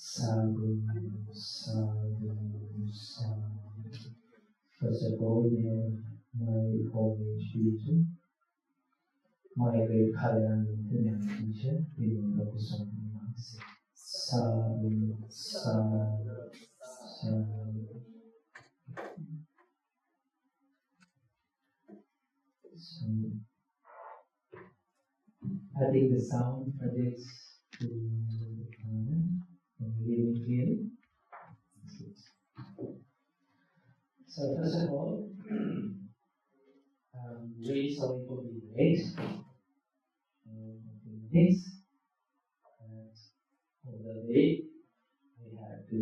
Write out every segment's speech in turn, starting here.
Sadhu, sadhu, sadhu. First of all, my homage due to my great Kalyan teacher, Vinod Prabhu Swami Mahasi. Sadhu, sadhu, sadhu. So, I think the sound projects to the camera. Can you hear me clearly? So first of all, I'm really sorry for being late. Next, over the way, we had to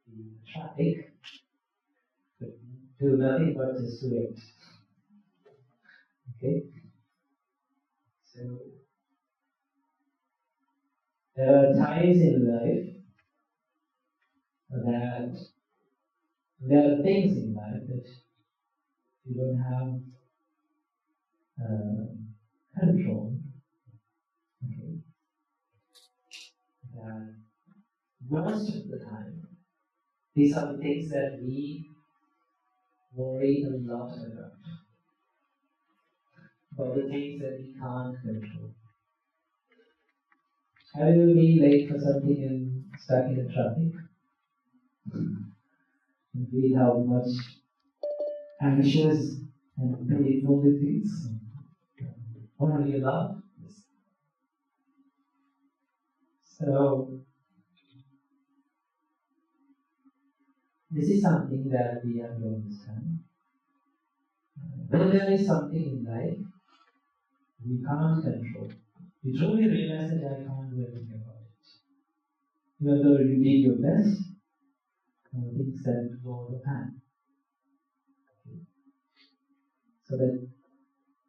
be in traffic, but do nothing but just wait. Okay? So, there are times in life that there are things in life that you don't have control. Okay? That most of the time, these are the things that we worry a lot about the things that we can't control. Have you been late for something and stuck in the traffic? You feel how much anxious and painful it is. Only you laugh. So, this is something that we have to understand. When there is something in life we can't control, you truly realize that I can't do anything about it. Even though you did your best, things that go over the pan. So that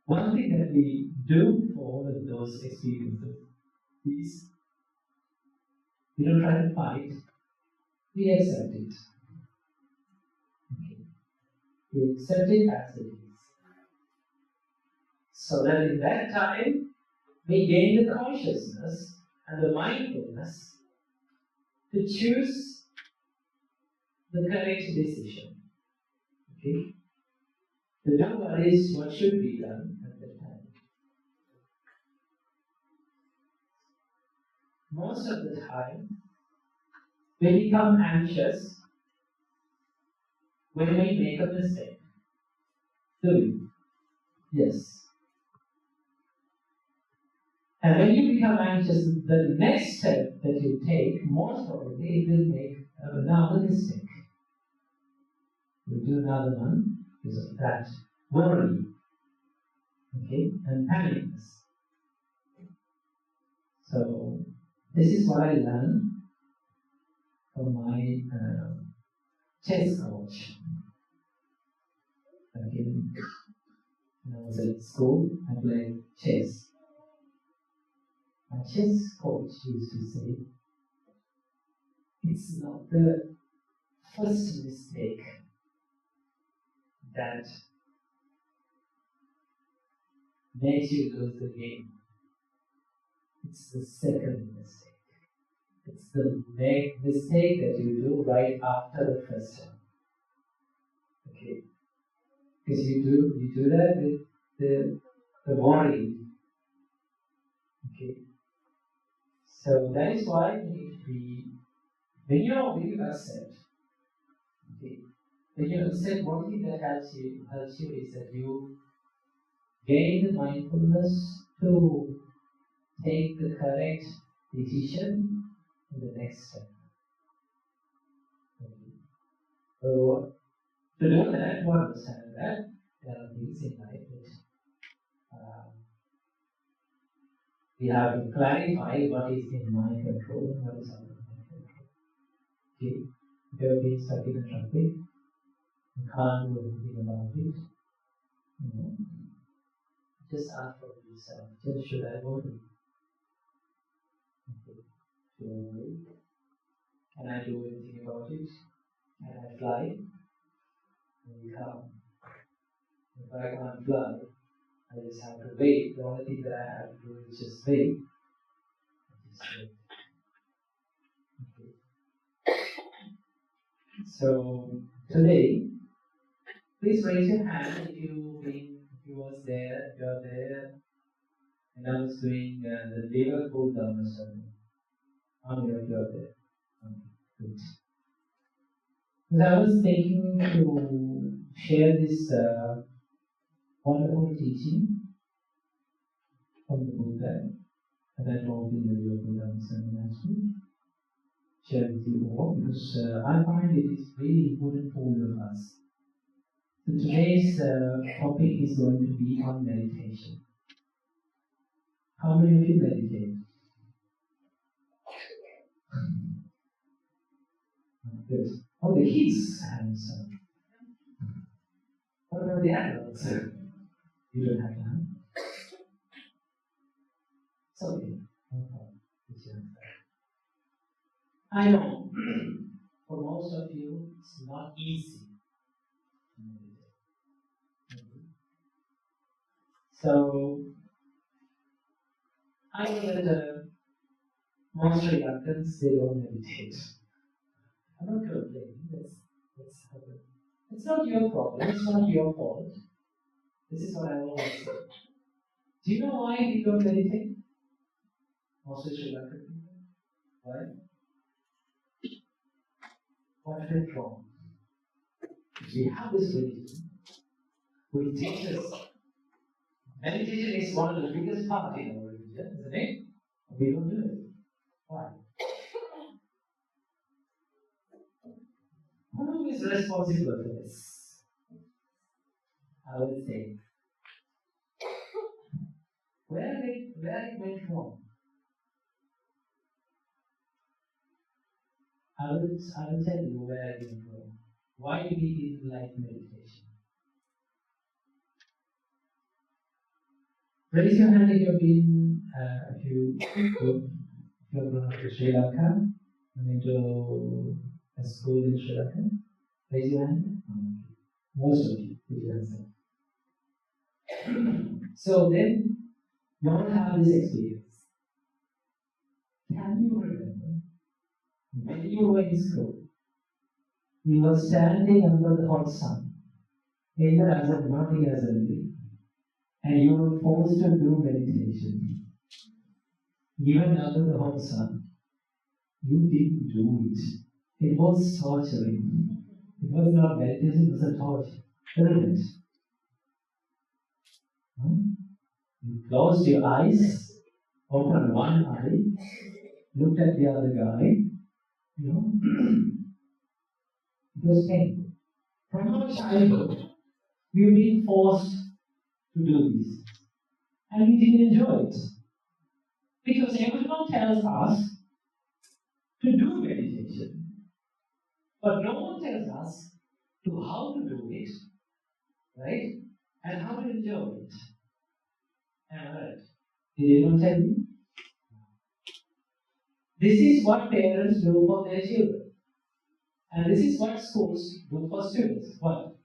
one thing that we do for all of those experiences is we don't try to fight, we accept it. Okay. We accept it as it is. So that in that time, we gain the consciousness and the mindfulness to choose the correct decision. Okay? To do what should be done at that time. Most of the time, we become anxious when we make a mistake. Do we? Yes. And when you become anxious, the next step that you take, most probably, it will make another mistake. You do another one because of that worry, okay, and panicness. So this is what I learned from my chess coach. Okay. When I was at school, I played chess. My chess coach used to say, it's not the first mistake that makes you lose the game. It's the second mistake. It's the mistake that you do right after the first one. Okay? Because you do that with the worry. Okay? So that is why we need to be, when you accept, okay, when you accept, one thing that helps you is that you gain the mindfulness to take the correct decision in the next step. Okay. So to do that, to understand that there are things in life that we have to clarify what is in my control and what is out of my control. Okay? If you have been stuck in a traffic, you can't do anything about it. You know, just ask for yourself, just should I worry? Okay. Should I worry? Can I do anything about it? Can I fly? And you can't. If I can't fly, I just have to wait. The only thing that I have to do is just wait. Just wait. Okay. So today, please raise your hand if you was there, if you're there, and I was doing the Liverpool Dharma study. How many of you are there? Okay, good. But I was thinking to share this wonderful teaching from the Buddha that I told in the Liverpool Dharma study last week. Share with you all because I find it is really important for all of us. So today's topic is going to be on meditation. How many of you meditate? Good. Oh, the kids have some. What about the adults? You don't have time. It's okay. No problem. It's your answer. I know. For most of you, it's not easy to meditate. So, I know that most Sri Lankans, they don't meditate. I'm not complaining. That's happen. It's not your problem. It's not your fault. This is what I always say. Do you know why we don't meditate? Most Sri Lankan people. Why? What went wrong? We have this religion which teaches meditation is one of the biggest part in our religion, isn't it? We don't do it. Why? Who is responsible for this? I would say. Where it went wrong? I will tell you where it went wrong. Why we didn't like meditation? Raise your hand if you've been, if you've gone to Sri Lanka, to a school in Sri Lanka. Raise your hand. Most of you, if you answer. So then, you all have this experience. Can you remember when you were in school? You were standing under the hot sun, either as a morning as a evening, and you were forced to do meditation. Even under the hot sun, you didn't do it. It was torturing. It was not meditation, it was a torture. Isn't it? You closed your eyes, opened one eye, looked at the other guy, it was painful. From our childhood, we've been forced to do this. And we didn't enjoy it. Because everyone tells us to do meditation. But no one tells us to how to do it, right? And how to enjoy it. Am I right? Did anyone tell you? This is what parents do for their children. And this is what schools do for students. What?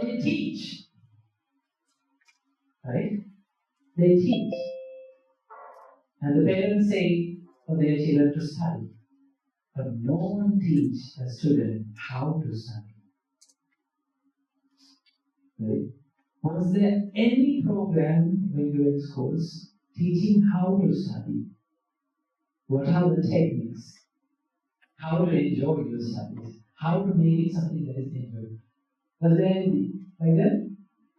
They teach. Right? They teach. And the parents say for their children to study. But no one teaches a student how to study. Right? Was there any program when you were in schools teaching how to study? What are the techniques? How to enjoy your studies? How to make it something that is enjoyable? Was there anything like that?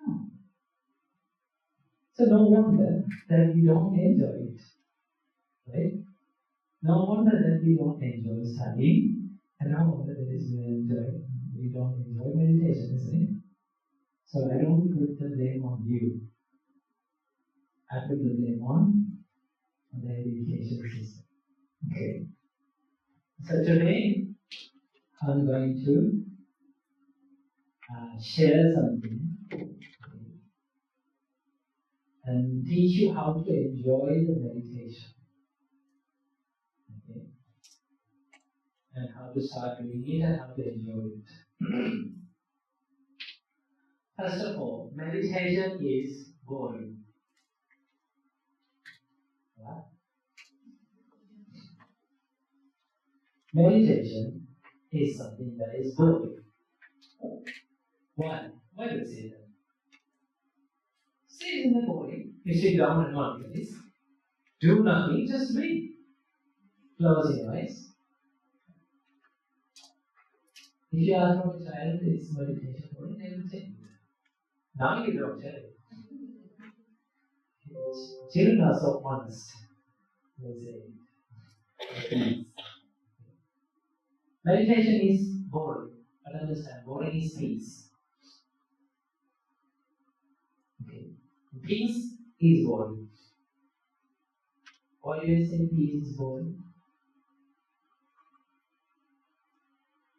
No. So no wonder that we don't enjoy it. Right? No wonder that we don't enjoy studying, and no wonder that we don't enjoy meditation, isn't it? So I don't put the blame on you. I put the blame on the education system. Okay. So today I'm going to share something and teach you how to enjoy the meditation. Okay. And how to start doing it and how to enjoy it. First of all, meditation is boring. What? Meditation is something that is boring. Why? Why do you say that? Say in the morning, you sit down and one place, do nothing, just read. Close your eyes. If you ask from a child, it's meditation boring, they will tell you. Now you don't tell it. Children are so honest. They say, meditation is boring, but understand, boring is peace. Okay. Peace is boring. Why do you say peace is boring?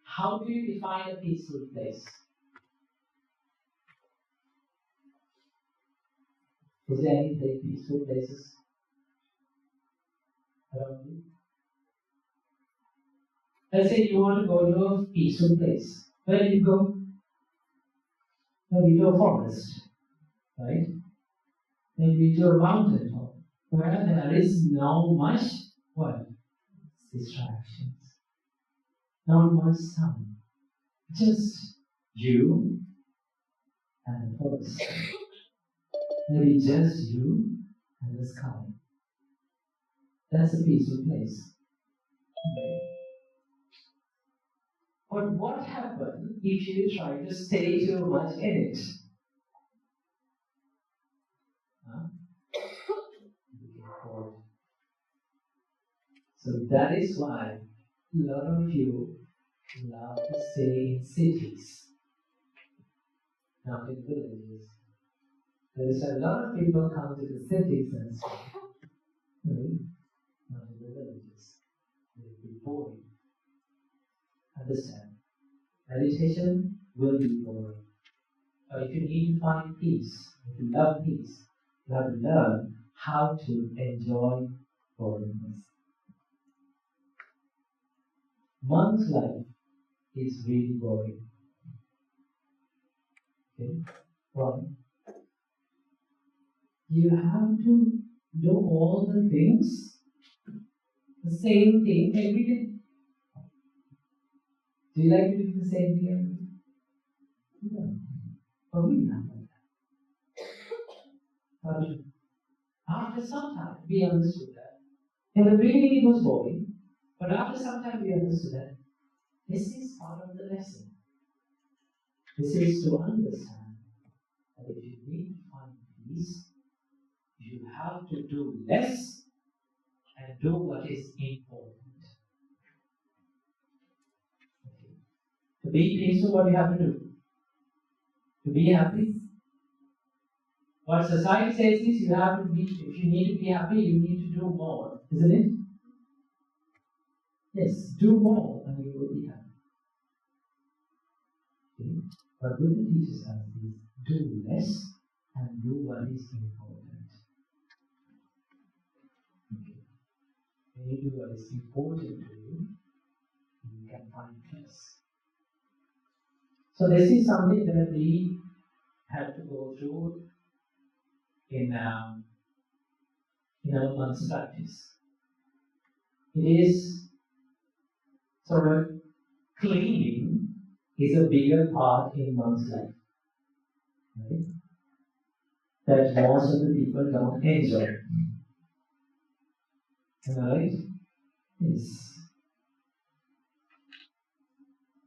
How do you define a peaceful place? Is there any peaceful places around you? Let's say you want to go to a peaceful place. Where do you go? Maybe to a forest, right? Maybe to a mountain top, where there is no much what? Distractions. Not much sun. Just you and the forest. Maybe just you and the sky. That's a peaceful place. Okay. But what happens if you try to stay too much in it? Huh? You get bored. So that is why a lot of you love to stay in cities, not in villages. There is a lot of people come to the cities and stay, right? Not in the villages. It will be boring. Understand? Meditation will be boring. But if you need to find peace, if you love peace, you have to learn how to enjoy boringness. One's life is really boring. Okay? Why? You have to do all the things, the same thing every day. Do you like to do the same thing every day? No. But we not like that. But after some time, we understood that. In the beginning, it was boring, but after some time, we understood that this is part of the lesson. This is to understand that if you need to find peace, you have to do less and do what is important. Okay. To be peaceful, what do you have to do? To be happy. What society says is you have to be, if you need to be happy, you need to do more, isn't it? Yes, do more and you will be happy. Okay. But Buddha teaches us is do less and do what is important. Okay. When you do what is important to you, you can find peace. So this is something that we have to go through in our month's practice. It is sort of cleaning is a bigger part in one's life, right? That most of the people don't enjoy. Am I right? Yes.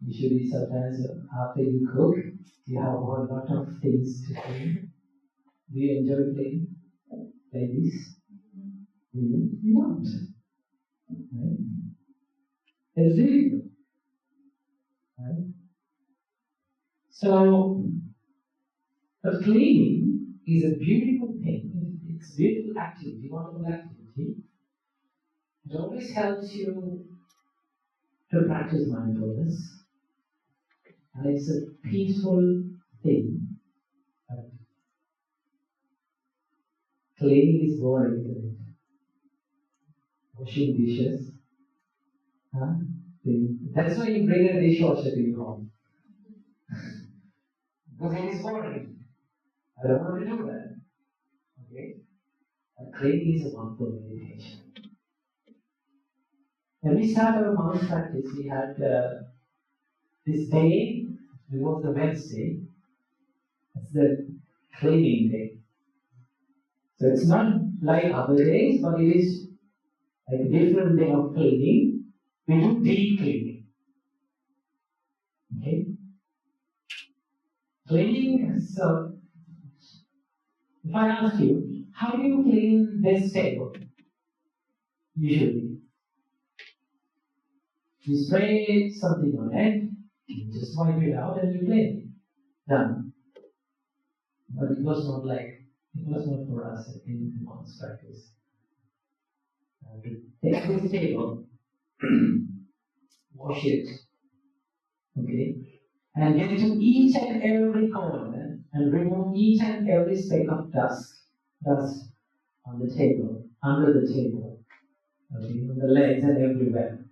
Usually sometimes after you cook, you have a whole lot of things to clean. Do you enjoy cleaning? Ladies? You don't. Right? It's really good. Right? So, the cleaning is a beautiful thing. It's a beautiful activity, wonderful activity. It always helps you to practice mindfulness. And it's a peaceful thing. But cleaning is boring, isn't it? Washing dishes. Huh? That's why you bring a dishwasher to your home. Because it is boring. I don't want to do that. Okay? But cleaning is a wonderful meditation. When we started our mouse practice, we had this day, it was the Wednesday, it's the cleaning day. So it's not like other days, but it is like a different day of cleaning. We do deep cleaning. Okay? Cleaning, so if I ask you, how do you clean this table? Usually, you spray something on it, you just wipe it out and you clean it. Done. But it was not for us in mouse practice. To take this table, wash it, okay, and get to each and every corner and remove each and every speck of dust on the table, under the table, okay, on the legs and everywhere.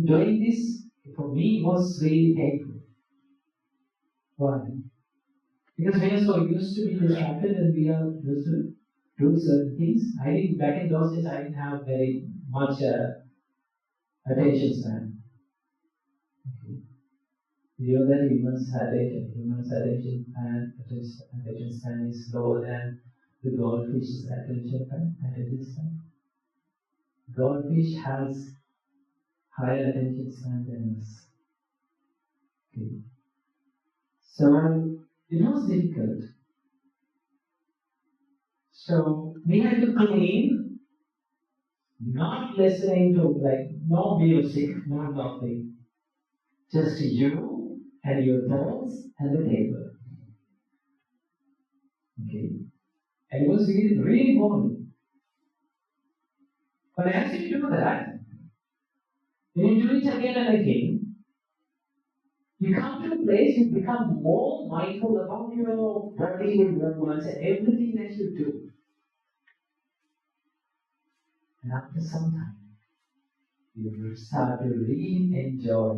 Doing this for me was really painful. Why? Because we are so used to be distracted and we are used to do certain things. I think back in those days I didn't have very much attention span. Okay. You know that humans' attention span is lower than the goldfish's attention span. Goldfish has higher attention span than us. Okay. So it was difficult. So we had to clean, not listening to no music, no nothing. Just you and your thoughts and the table. Okay. And it was really, really boring. But as you do that, when you do it again and again, you come to a place you become more mindful about your body movements and everything that you do. And after some time, you will start to really enjoy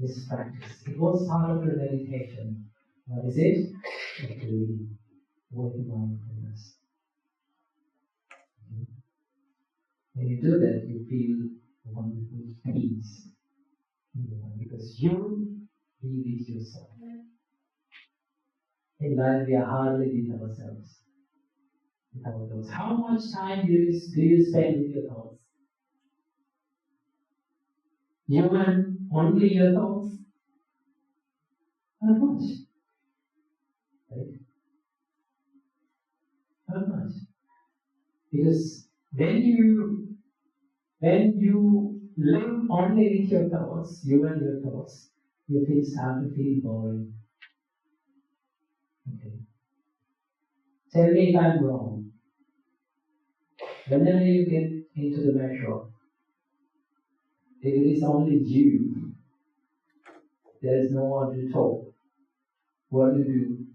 this practice. It was part of the meditation. What is it? Actually, working mindfulness. When you do that, you feel wonderful peace. Because you be with yourself. In life, we are hardly with ourselves. With our thoughts. How much time do you spend with your thoughts? You and only your thoughts? Not much. Right? Not much. Because when you live only with your thoughts, you and your thoughts, you start to feel boring. Okay. Tell me if I'm wrong. Whenever you get into the metro, if it is only you, there is no one to talk. What do you do?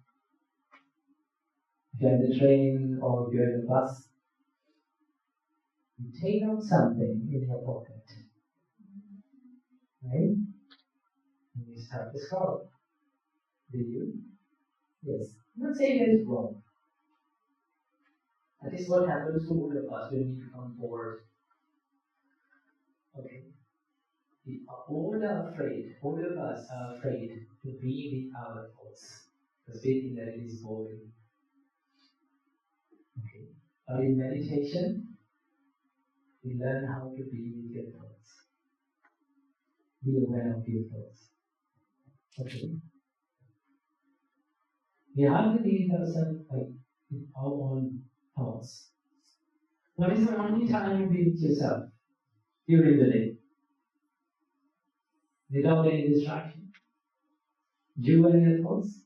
If you're in the train or if you're in the bus, you take out something in your pocket. Right? And you start to scroll. Do you? Yes. I'm not saying that is wrong. That is what happens to all of us when we become bored. Okay. All of us are afraid to be with our thoughts. Because we think that it is boring. Okay. But in meditation, we learn how to be with your thoughts. Be aware of your thoughts. Okay. We have to be with ourselves with our own thoughts. What is the only time you be with yourself? During the day. Without any distraction. You and your thoughts.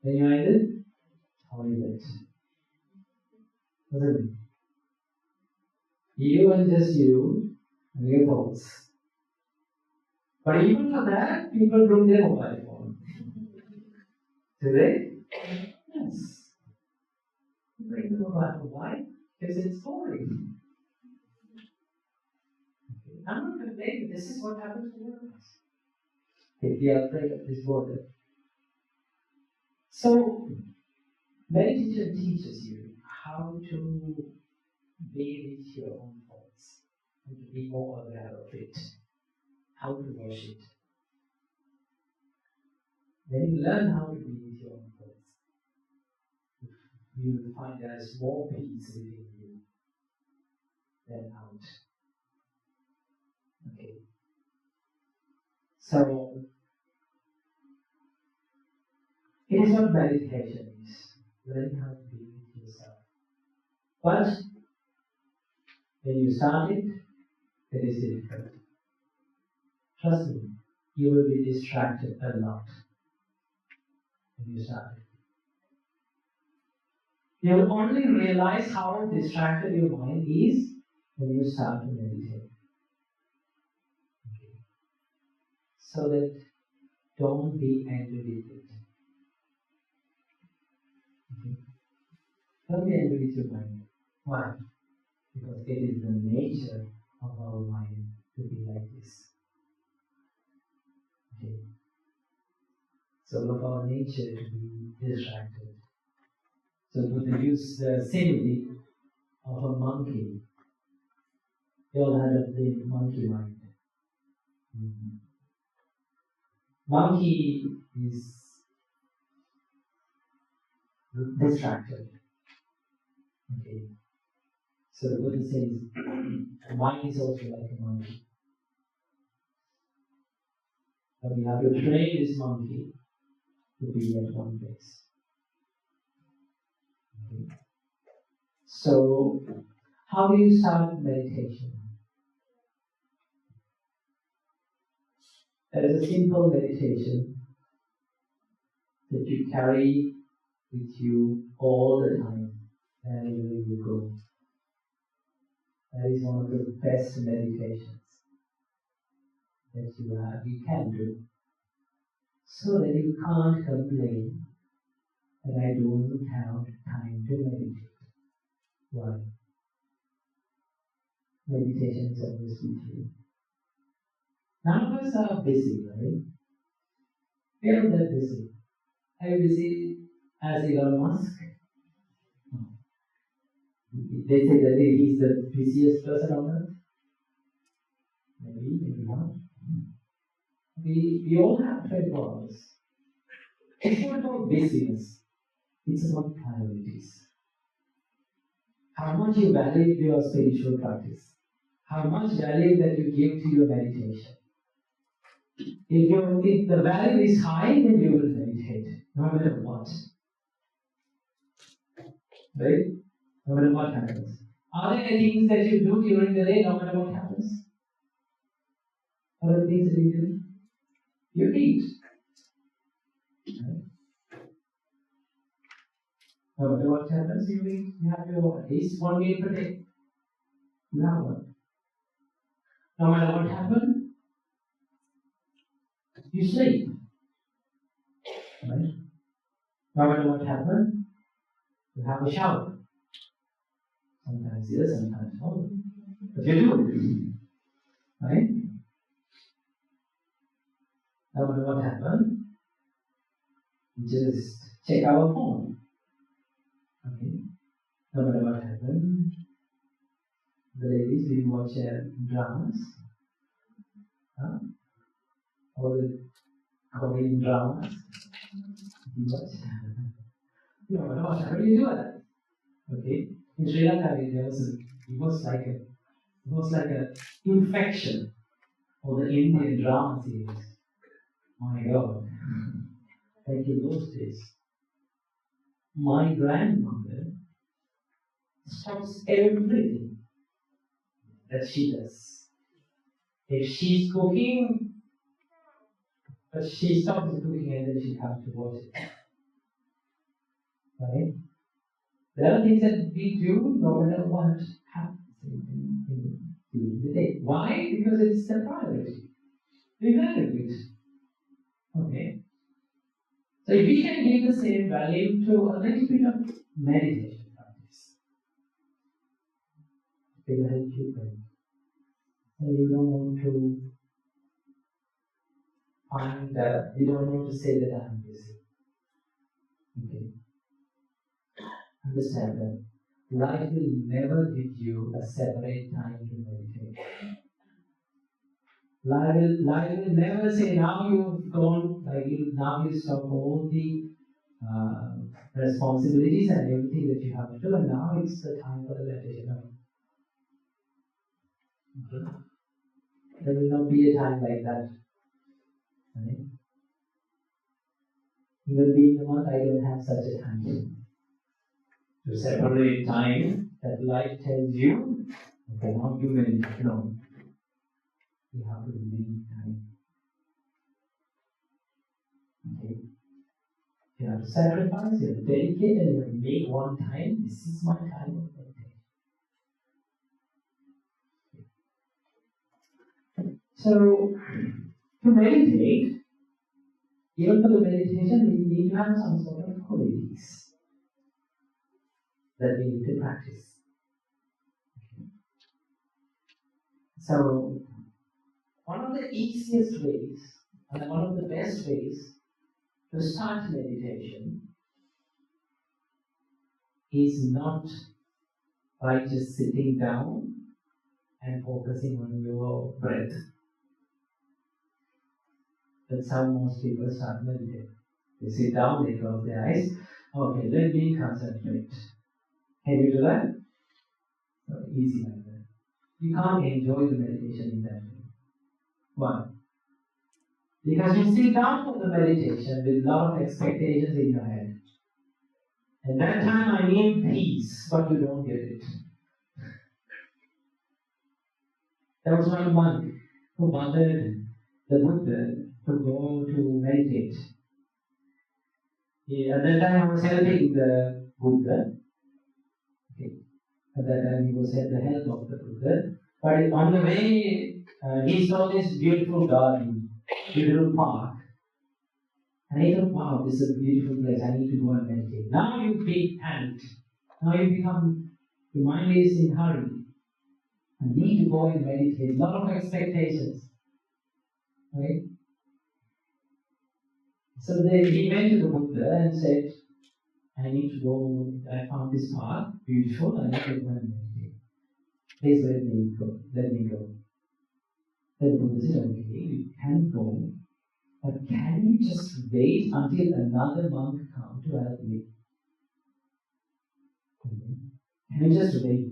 When you are in the toilet. What does it mean? You and just you and your thoughts. But even for that, people bring their mobile phone. Do they? Yes. Bring the mobile phone. Why? Because it's boring. Okay. I'm not complaining. This is what happens to all of us. If we are afraid of this border. So, meditation teaches you how to be with your own thoughts. and to be more aware of it, how to watch it. When you learn how to be with your own thoughts, you will find there is more peace within you than out. Okay. So, it is what meditation is, learning how to be with yourself. But when you start it, it is difficult. Trust me, you will be distracted a lot when you start it. You will only realize how distracted your mind is when you start to meditate. Okay. So that don't be angry with it. Okay. Don't be angry with your mind. Why? Because it is the nature of our mind to be like this. Okay. So of our nature to be distracted. So to use the simile of a monkey. We all had the monkey mind. Mm-hmm. Monkey is distracted. Okay. So the Buddha says, mind is also like a monkey. But you have to train this monkey to be at one place. Okay. So, how do you start meditation? There is a simple meditation that you carry with you all the time, wherever you go. That is one of the best meditations that you can do. So that you can't complain that I don't have time to meditate. Why? Meditation is always with you. None of us are busy, right? We are not that busy. Are you busy as Elon Musk? No. They say that he's the busiest person on earth. Maybe, maybe not. We all have 24 hours. It's not about busyness. It's about priorities. How much you value your spiritual practice. How much value that you give to your meditation. If the value is high, then you will meditate, no matter what. Right? No matter what happens. Are there things that you do during the day, no matter what happens? What are the things that you do? You eat. Right? No matter what happens, you eat. You have your at least one meal per day. You have one. No matter what happens, you sleep. Right? No matter what happens, you have a shower. Sometimes yes, sometimes no. But you do. Right? No matter what happens, we just check our phone. Okay? No matter what happens, the ladies, do you watch dramas? Huh? All the Korean dramas? You watch? No matter what happens, you do that. Okay? In Sri Lanka, it was like an infection for the Indian drama series. My God. Like in those days. My grandmother stops everything that she does. If she's cooking, but she stops cooking and then she comes to watch it. Right? There are things that we do no matter what happens in the day. Why? Because it's the priority. We value it. Okay? So if we can give the same value to a little bit of meditation practice, it will help you grow. And you don't want to you don't want to say that I'm busy. Okay? Understand that life will never give you a separate time to meditate. Life will never say, now you've gone, now you stop all the responsibilities and everything that you have to do, and now it's the time for the meditation. Okay. There will not be a time like that. Right? Even being a monk, I don't have such a time to separate time that life tells you, okay, now you meditate. No. You have to leave time. Okay. You have to sacrifice, you have to dedicate, and you have to make one time. This is my time of meditation. So, to meditate, even for the meditation, we need to have some sort of qualities that we need to practice. Okay. So, one of the easiest ways, and one of the best ways to start meditation is not by just sitting down and focusing on your breath. That's how most people start meditating. They sit down, they close their eyes. Okay, let me concentrate. Can you do that? So easy like that. You can't enjoy the meditation in that way. Why? Because you sit down for the meditation with a lot of expectations in your head. At that time I need peace, but you don't get it. There was one monk who bothered the Buddha to go to meditate. At that time I was helping the Buddha. Okay. At that time he was at the help of the Buddha. But on the way, he saw this beautiful garden, beautiful park. And he thought, wow, this is a beautiful place, I need to go and meditate. Now you big panicked. Now your mind is in hurry. I need to go and meditate. A lot of expectations. Right? So he went to the Buddha and said, I need to go, I found this park, beautiful, I need to go and meditate. Please let me go. Then the Buddha said, okay, you can go, but can you just wait until another monk comes to help me? Can you just wait?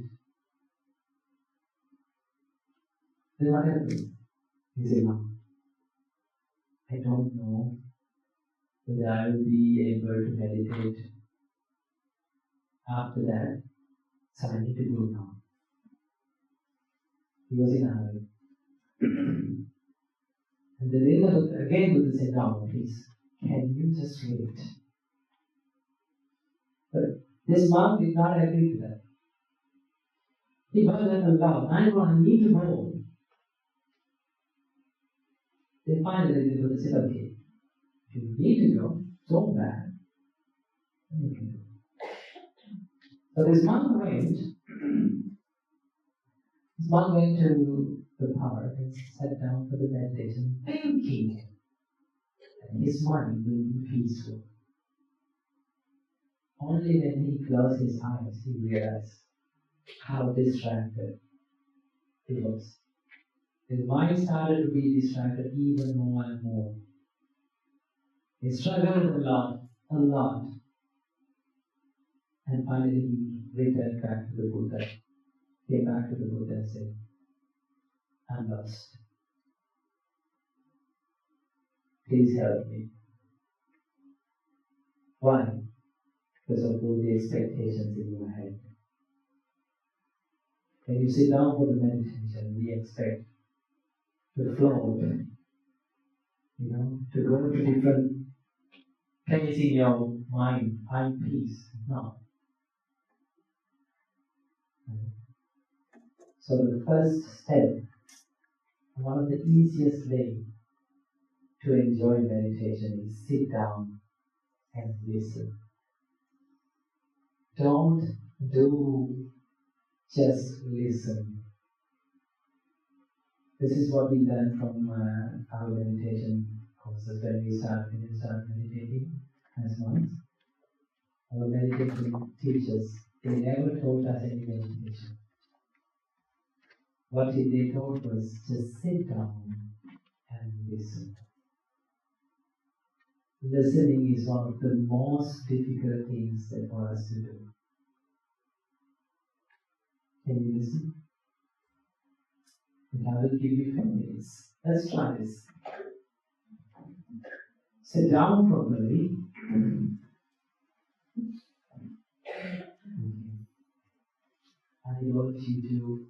Then what happened? He said, no, I don't know whether I will be able to meditate after that, so I need to go now. He was in a hurry. And then again Buddha said, no, please, can you just wait? But this monk did not agree to that. He heard that aloud, I need to go. Then finally the Buddha said, okay, if you need to go, so bad, then you can go. So this monk went to the park and sat down for the meditation, thinking that his mind will be peaceful. Only when he closed his eyes, he realized how distracted he was. His mind started to be distracted even more and more. He struggled a lot. And finally he returned back to the Buddha. Came back to the Buddha and said, I'm lost. Please help me. Why? Because of all the expectations in your head. When you sit down for the meditation, we expect to float, to go to different places in your mind, find peace. No. So the first step, one of the easiest ways to enjoy meditation is sit down and listen. Don't do just listen. This is what we learn from our meditation courses when we start meditating as monks. Our meditation teachers They never taught us any meditation. What they taught was just sit down and listen. Listening is one of the most difficult things that for us to do. Can you listen? And I will give you 10 minutes. Let's try this. Sit down properly. I want you to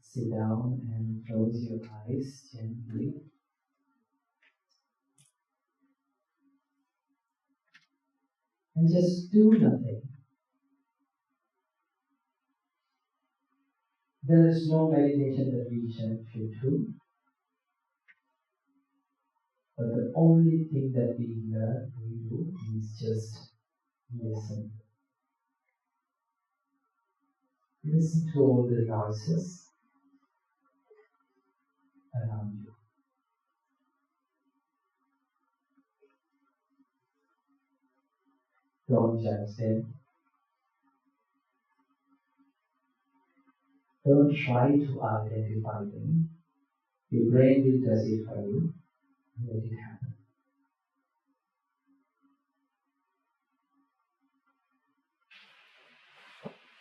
sit down and close your eyes gently. And just do nothing. There is no meditation that we should do. But the only thing that we do is just listen. Listen to all the noises around you. Don't judge them. Don't try to identify them. Your brain will does it for you. Let it happen.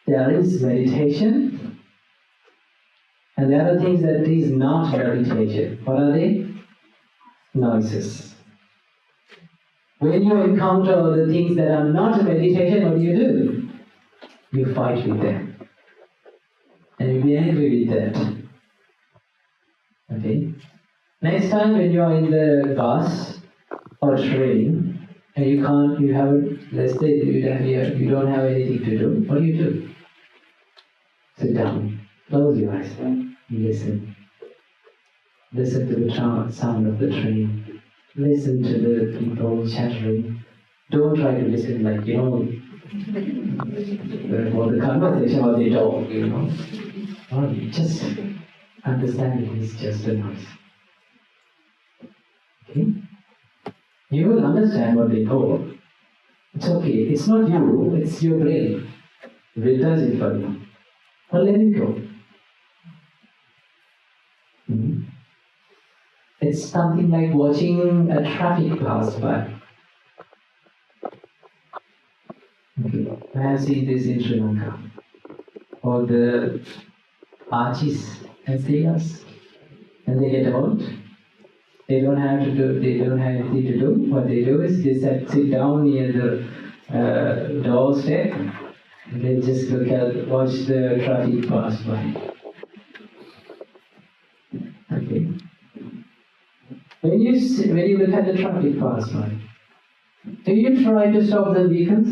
There is meditation, and there are things that is not meditation. What are they? Noises. When you encounter the things that are not meditation, what do? You fight with them. And you be angry with that. Okay? Next time when you are in the bus or train, and you haven't, let's say you don't have anything to do, what do? Sit down, close your eyes, listen. Listen to the sound of the train. Listen to the people chattering. Don't try to listen like, for the conversation or they talk, Or just understand it is just a noise. Okay? You will understand what they talk. It's okay. It's not you, it's your brain. It does it for you. But let it go. It's something like watching a traffic pass by. Okay. I have seen this in Sri Lanka. All the artists and singers, and they get old. They don't have anything to do. What they do is they sit down near the doorstep. And they just watch the traffic pass by. Okay. When you look at the traffic pass by, do you try to stop the vehicles?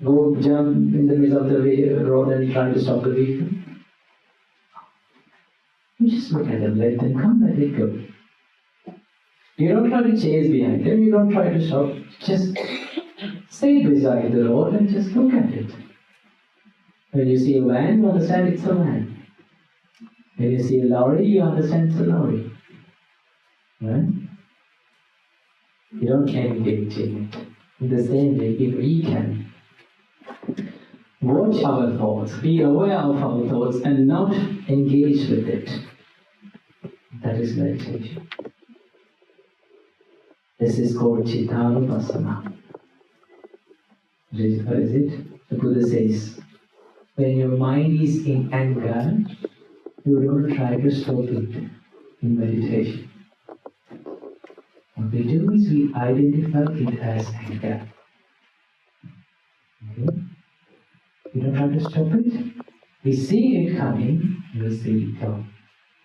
Go jump in the middle of the road and try to stop the vehicle? You just look at them, let them come, let it go. You don't try to chase behind them, you don't try to stop, just stay beside the road and just look at it. When you see a van, you understand it's a van. When you see a lorry, you understand it's a lorry. Right? You don't engage in it. In the same way, if we can watch our thoughts, be aware of our thoughts and not engage with it, that is meditation. This is called Chittanupassana. What is it? The Buddha says, when your mind is in anger, you don't try to stop it in meditation. What we do is we identify it as anger. Okay? We don't try to stop it. We see it coming, we see it go.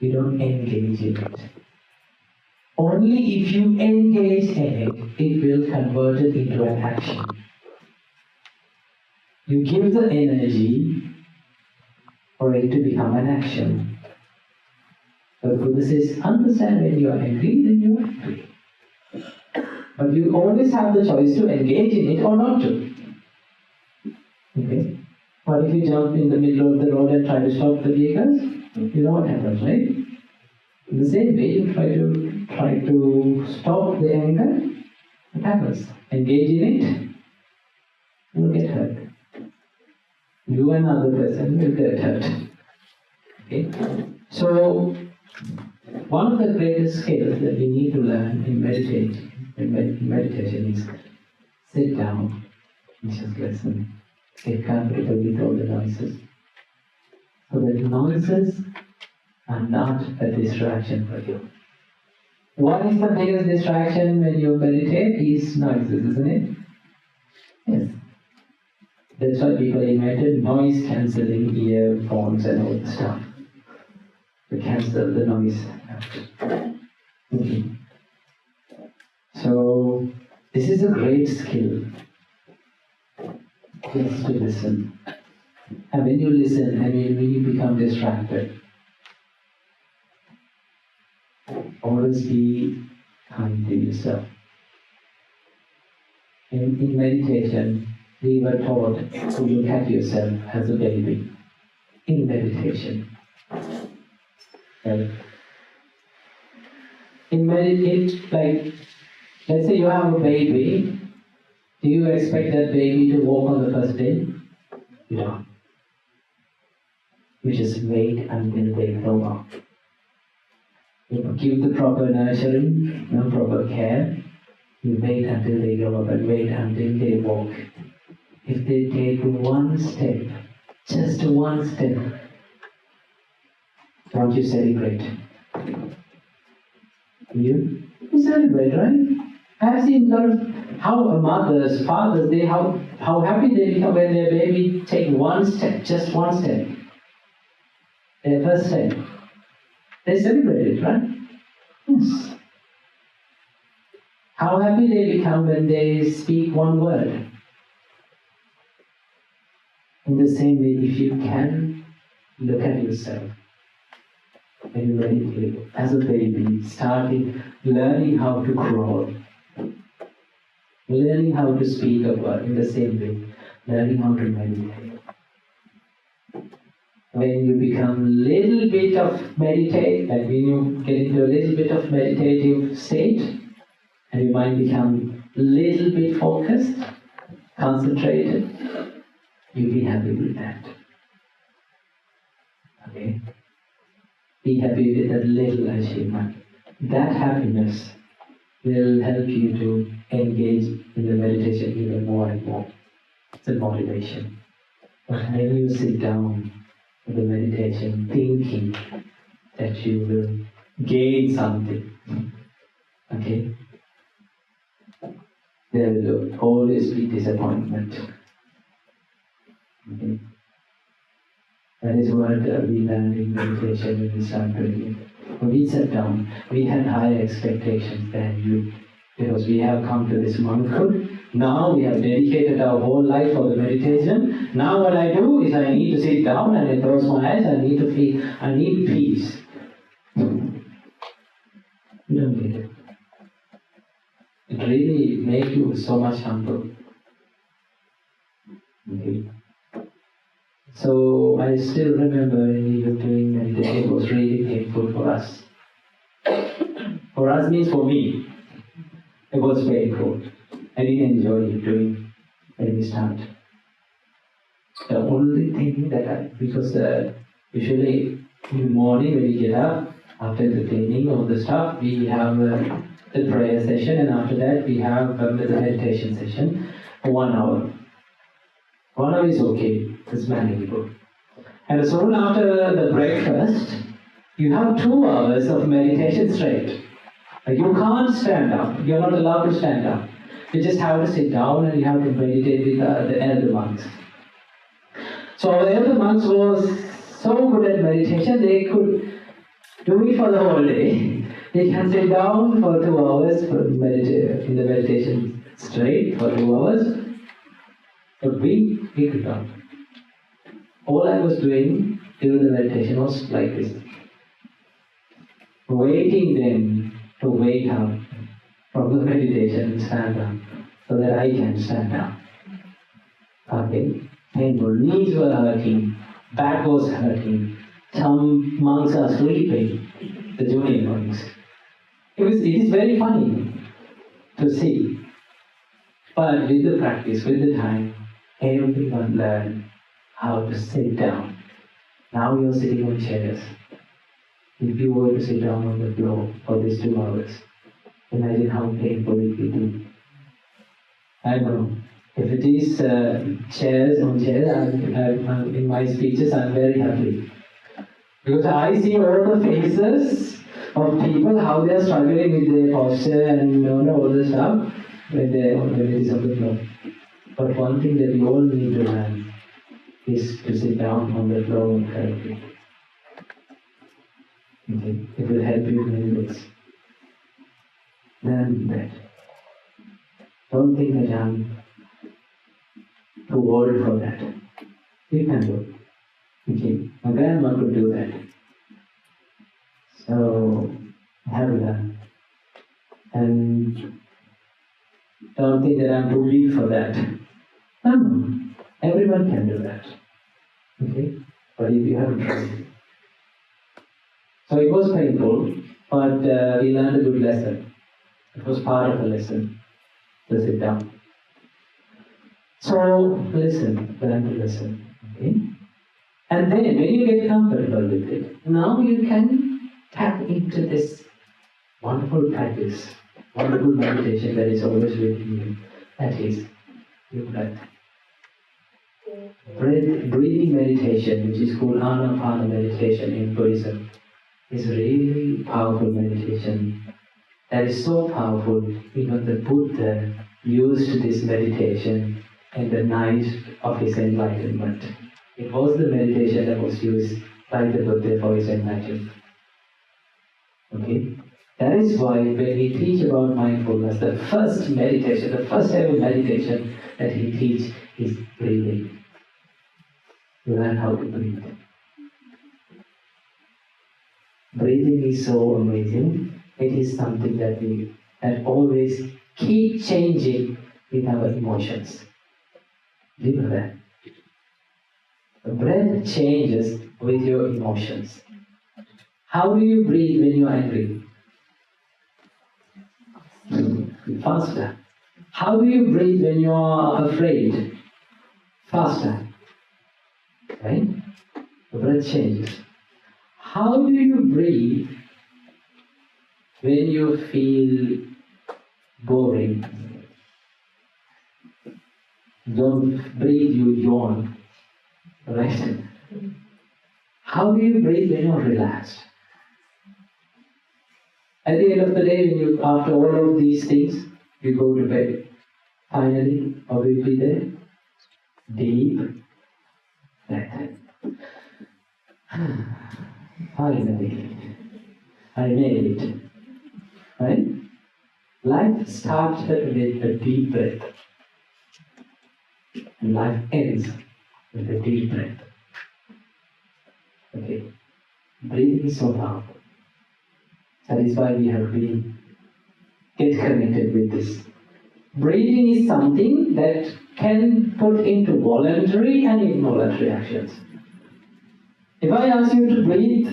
We don't engage in it. Only if you engage in it, it will convert it into an action. You give the energy for it to become an action. The Buddha says, understand when you are angry, then you are angry. But you always have the choice to engage in it or not to. Okay? What if you jump in the middle of the road and try to stop the vehicles? You know what happens, right? In the same way, you try to stop the anger. What happens? Engage in it. get hurt. You and other person will get hurt. Okay? So, one of the greatest skills that we need to learn in meditation is sit down and just listen. Get comfortable with all the noises. So that noises are not a distraction for you. What is the biggest distraction when you meditate? Is noises, isn't it? Yes. That's why people invented noise cancelling earphones and all the stuff. To cancel the noise out. Okay. So, this is a great skill. Just to listen. And when you listen, and when you become distracted, always be kind to yourself. In meditation, we were taught to look at yourself as a baby. In meditation. Right? In meditation, like, let's say you have a baby, do you expect that baby to walk on the first day? You don't. You just wait until they grow up. You give the proper nurturing, proper care. You wait until they grow up and wait until they walk. If they take one step, just one step, don't you celebrate? You celebrate, right? I've seen a lot of how mothers, fathers, how happy they become when their baby take one step, just one step. Their first step. They celebrate it, right? Yes. How happy they become when they speak one word. In the same way, if you can look at yourself, when you're ready as a baby, starting learning how to crawl, learning how to speak a word in the same way, learning how to meditate. When you become little bit of meditate, like when you get into a little bit of meditative state, and your mind become little bit focused, concentrated, you'll be happy with that. Okay? Be happy with that little achievement. That happiness will help you to engage in the meditation even more and more. It's a motivation. But when you sit down for the meditation thinking that you will gain something, okay? There will always be disappointment. Okay? That is what we learned in meditation when we started doing it. When we sat down, we had higher expectations than you, because we have come to this monkhood. Now we have dedicated our whole life for the meditation. Now what I do is I need to sit down and I close my eyes. I need to feel, I need peace. You don't get it. It really makes you so much humble. Okay. So I still remember when we were doing meditation, it was really painful for us. For us means for me. It was painful. I didn't enjoy doing when we start. The only thing that because usually in the morning when we get up, after the cleaning of the stuff, we have the prayer session, and after that we have the meditation session for 1 hour. 1 hour is okay, it's manageable. And soon after the breakfast, you have 2 hours of meditation straight. You can't stand up, you're not allowed to stand up. You just have to sit down and you have to meditate with the elder monks. So our elder monks was so good at meditation, they could do it for the whole day. They can sit down for 2 hours in the meditation straight for 2 hours. But we could not. All I was doing during the meditation was like this. Waiting them to wake up from the meditation and stand up so that I can stand up. Okay? Painful. Knees were hurting, back was hurting. Some monks are sleeping, the junior monks. It is very funny to see. But with the practice, with the time, everyone learn how to sit down. Now you're sitting on chairs. If you were to sit down on the floor for these 2 hours, imagine how painful it will be. I know. If it is chairs on chairs, in my speeches, I'm very happy. Because I see all the faces of people, how they are struggling with their posture and all the stuff when it is on the floor. But one thing that you all need to learn is to sit down on the floor correctly. Okay? It will help you in many ways. Learn that. Don't think that I'm too old for that. You can do it. Okay? My grandma could do that. So, have learned. And don't think that I'm too big for that. No, everyone can do that. Okay? But if you haven't tried. So it was painful, but we learned a good lesson. It was part of the lesson to sit down. So listen, learn to listen. Okay? And then when you get comfortable with it, now you can tap into this wonderful practice, wonderful meditation that is always with you. That is your breath. Breathing meditation, which is called Anapana meditation in Buddhism, is really powerful meditation. That is so powerful, even the Buddha used this meditation in the night of his enlightenment. It was the meditation that was used by the Buddha for his enlightenment. Okay? That is why when we teach about mindfulness, the first meditation, the first ever meditation that he teaches is breathing. Learn how to breathe. Breathing is so amazing. It is something that we always keep changing with our emotions. Do you know that? The breath changes with your emotions. How do you breathe when you are angry? Faster. How do you breathe when you are afraid? Faster. Right? The breath changes. How do you breathe when you feel boring? Don't breathe, you yawn. Right? How do you breathe when you're relaxed? At the end of the day, when you, after all of these things, you go to bed. Finally, what will be there? Deep breath. Finally, I made it. Right? Life started with a deep breath. And life ends with a deep breath. Okay? Breathing is so powerful. That is why we have been get connected with this. Breathing is something that can put into voluntary and involuntary actions. If I ask you to breathe,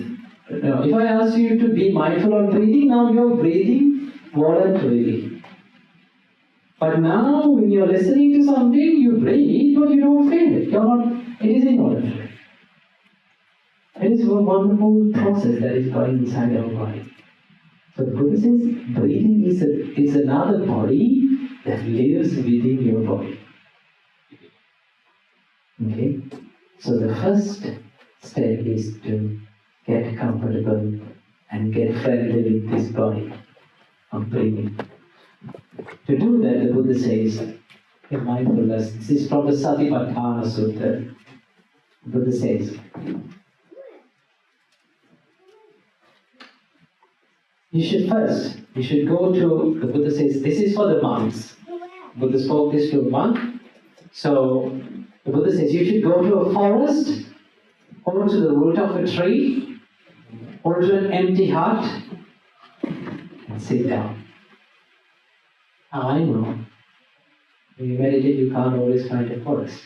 if I ask you to be mindful of breathing, now you're breathing voluntarily. But now when you're listening to something, you breathe, but you don't feel it. It is involuntary. It is a wonderful process that is going inside our body. So the Buddha says breathing is another body that lives within your body. Okay? So the first step is to get comfortable and get friendly with this body of breathing. To do that, the Buddha says in mindfulness, this is from the Satipatthana Sutta. The Buddha says, you should go to, the Buddha says, this is for the monks. Buddha spoke this to a monk. So the Buddha says, you should go to a forest, or to the root of a tree, or to an empty hut, and sit down. Now I know, when you meditate, you can't always find a forest.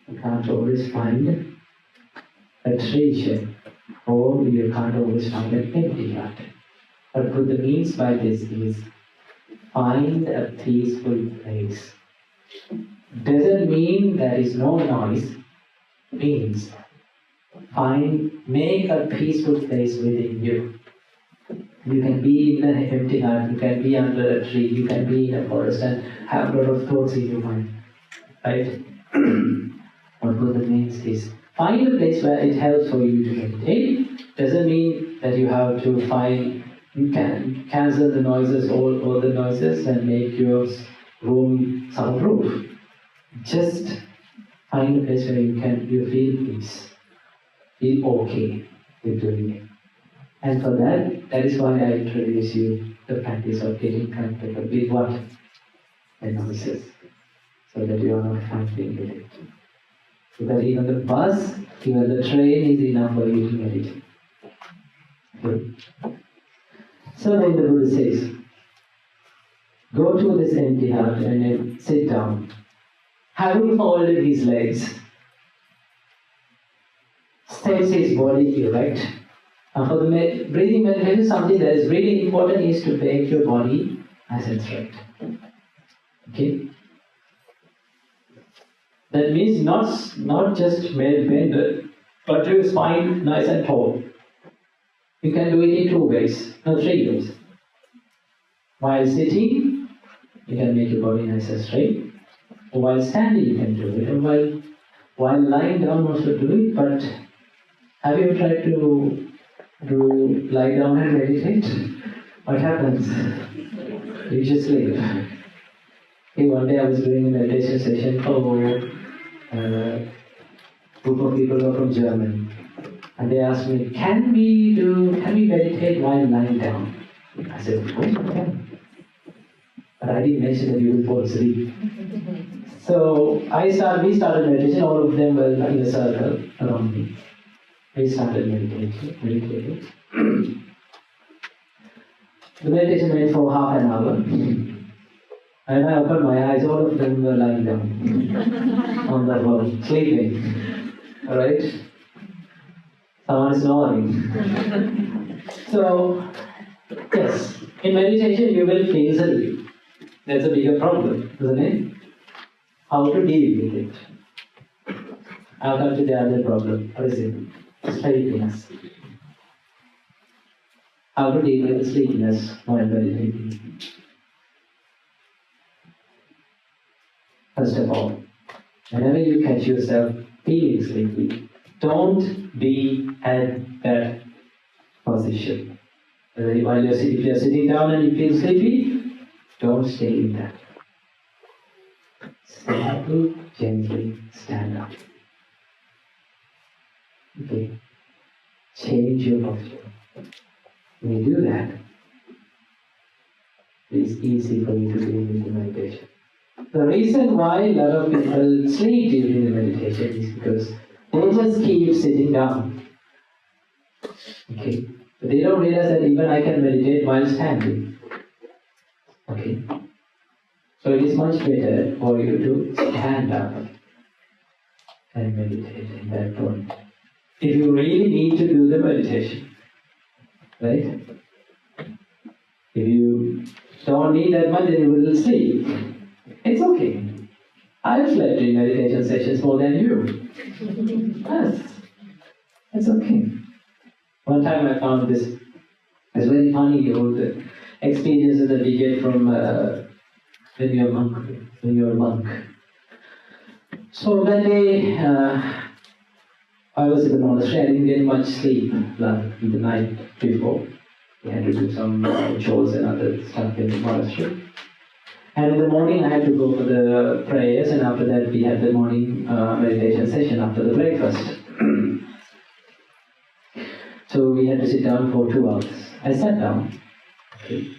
You can't always find a treasure, or you can't always find an empty hut. But what the means by this is, find a peaceful place doesn't mean there is no noise. Means make a peaceful place within you. You can be in an empty hut, you can be under a tree, you can be in a forest and have a lot of thoughts in your mind. Right? What Buddha means is find a place where it helps for you to meditate. Doesn't mean that you have to you can cancel the noises, all the noises, and make your room soundproof. Just find a place where you feel peace, feel okay with doing it. And for that is why I introduce you the practice of getting comfortable with what? The noises. So that you are not fighting with it. So that even the bus, even the train is enough for you to meditate. Okay. So then the Buddha says, go to this empty hut and then sit down. Having folded his legs, stays his body erect. And for the breathing meditation, something that is really important is to make your body nice and straight. Okay? That means not just bend it, but your spine nice and tall. You can do it in 2 ways, no 3 ways. While sitting, you can make your body nice and straight. Or while standing, you can do it. And while lying down, also do it. But have you tried to lie down and meditate? What happens? You just sleep. Okay, one day I was doing a meditation session for a group of people who are from Germany. And they asked me, can we meditate while lying down? I said, of course we can. But I didn't mention that you will fall asleep. So we started meditation, all of them were in a circle around me. We started meditating. The meditation went for half an hour. And I opened my eyes, all of them were lying down on the floor, sleeping. Alright? Someone is snoring. So, yes, in meditation you will feel sleepy. That's a bigger problem, isn't it? How to deal with it? I'll come to the other problem. What is it? Sleepiness. How to deal with sleepiness while meditating? First of all, whenever you catch yourself feeling sleepy, don't be at that position. If you're sitting down and you feel sleepy, don't stay in that. Simply, gently stand up. Okay. Change your posture. When you do that, it is easy for you to do with the meditation. The reason why a lot of people sleep during the meditation is because they just keep sitting down. Okay? But they don't realize that even I can meditate while standing. Okay? So it is much better for you to stand up and meditate at that point. If you really need to do the meditation. Right? If you don't need that much, then you will sleep. It's okay. I've slept in meditation sessions more than you. Yes. It's okay. One time I found this. It's very funny, all the experiences that we get from when you're a monk. So that day, I was in the monastery. I didn't get much sleep in the night before. We had to do some chores and other stuff in the monastery. And in the morning I had to go for the prayers, and after that we had the morning meditation session after the breakfast. So we had to sit down for 2 hours. I sat down. Okay.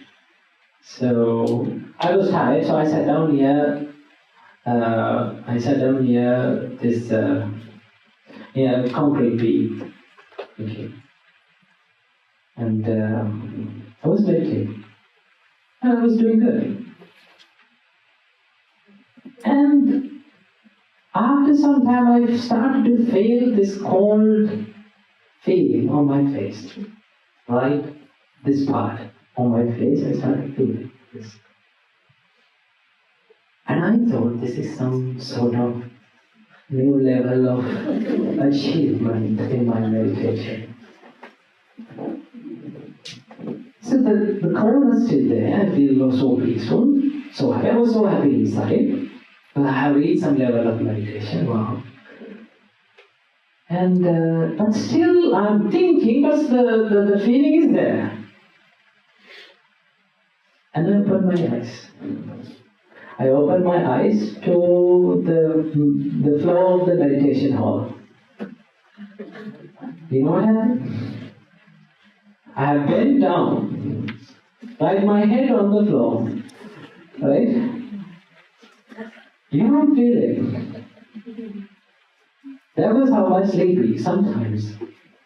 So I was tired, so I sat down near this concrete beam. Okay. And I was meditating. And I was doing good. And after some time I started to feel this cold feeling on my face. Right? This part on my face, I started feeling this. And I thought this is some sort of new level of achievement in my meditation. So the core was still there, I feel so peaceful, so I was so happy inside. But I have reached some level of meditation, wow. And but still I'm thinking, but the feeling is there. And I opened my eyes. I opened my eyes to the floor of the meditation hall. You know what happened? I have bent down, right, my head on the floor, right? You don't feel it. That was how I sleepy sometimes.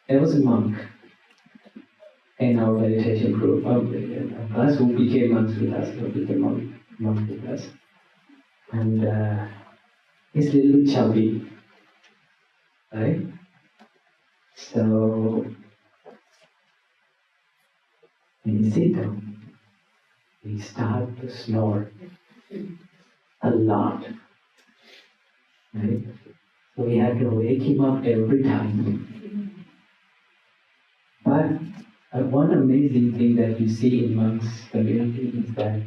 There was a monk in our meditation group, us who became monks with us, who became monks with us. And he's a little bit chubby, right? So, when you sit down, we start to snore a lot, right? So we had to wake him up every time. But one amazing thing that you see in monks' community is that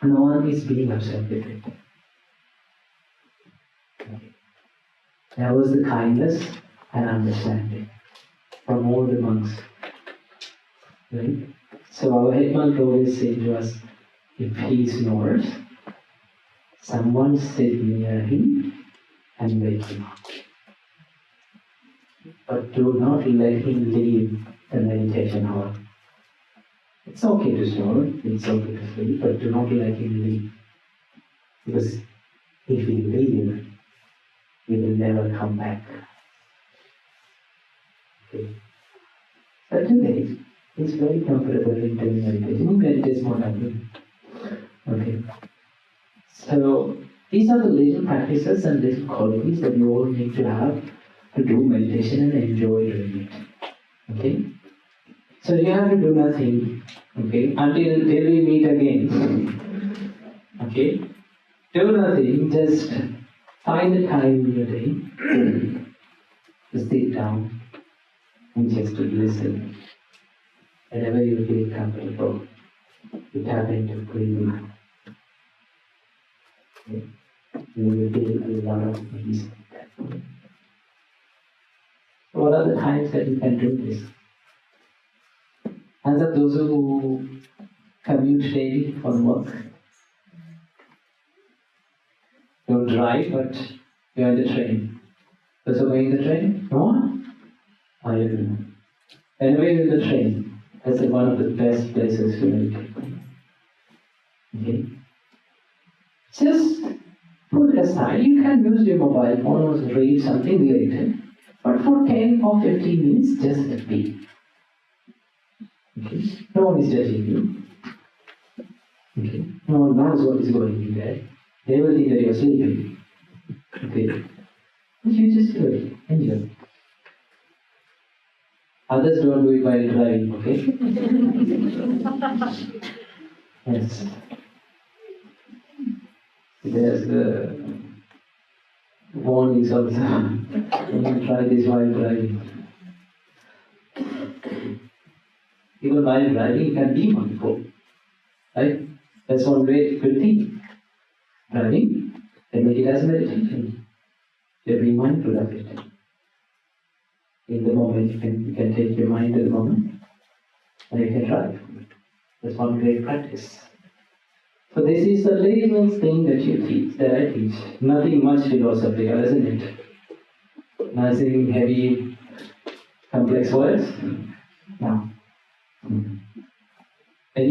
no one is being upset with it. There was the kindness and understanding from all the monks. Right? So our head monk always said to us, if he snores, someone sit near him and wake him up. But do not let him leave the meditation hall. It's okay to snore, it's okay to sleep, but do not let him leave. Because if he leaves, he will never come back. Okay. So today, it's very comfortable in doing meditation. You meditate more than me. Okay. So these are the little practices and little qualities that you all need to have to do meditation and enjoy doing it. Okay? So you have to do nothing, okay, until we meet again. Okay? Do nothing, just find a time in your day to sit down and just to listen. Whenever you feel comfortable, you tap into breathing. Okay? You will feel a lot of peace. So what are the times that you can do this? Hands up those who commute daily for work. Don't drive, but you're in the train. Those who are in the train? No one? Oh, you do. Anyway, you're in the train. That's one of the best places to meditate. Okay? Just put aside, you can use your mobile phone or read something later, but for 10 or 15 minutes, just be. Okay? No one is judging you. Okay? No one knows what is going on there. They will think that you're sleeping. Okay? But you just do it. Enjoy. Others don't do it while driving, okay? Yes. There's the warnings also. Don't try this while driving. Even while driving, you can be mindful. Right? That's one great good thing. Driving, then make it as meditation. You're being mindful of it. In the moment, you can take your mind to the moment, and you can drive. That's one great practice. So this is the little thing that you teach, that I teach. Nothing much philosophical, isn't it? Nothing heavy, complex words. No. When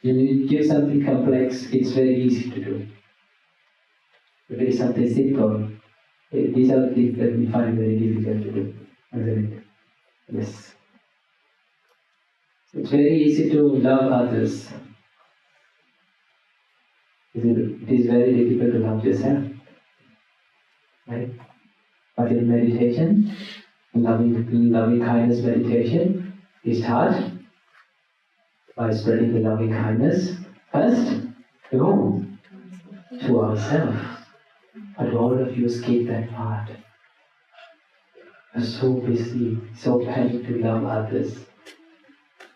you give something complex, it's very easy to do. If it is something simple, these are the things that we find very difficult to do, isn't it? Yes. It's very easy to love others. It is very difficult to love yourself. Right? But in meditation, loving kindness meditation, we start by spreading the loving kindness First, to whom? To ourselves. But all of you skip that part. You're so busy, so panicked to love others.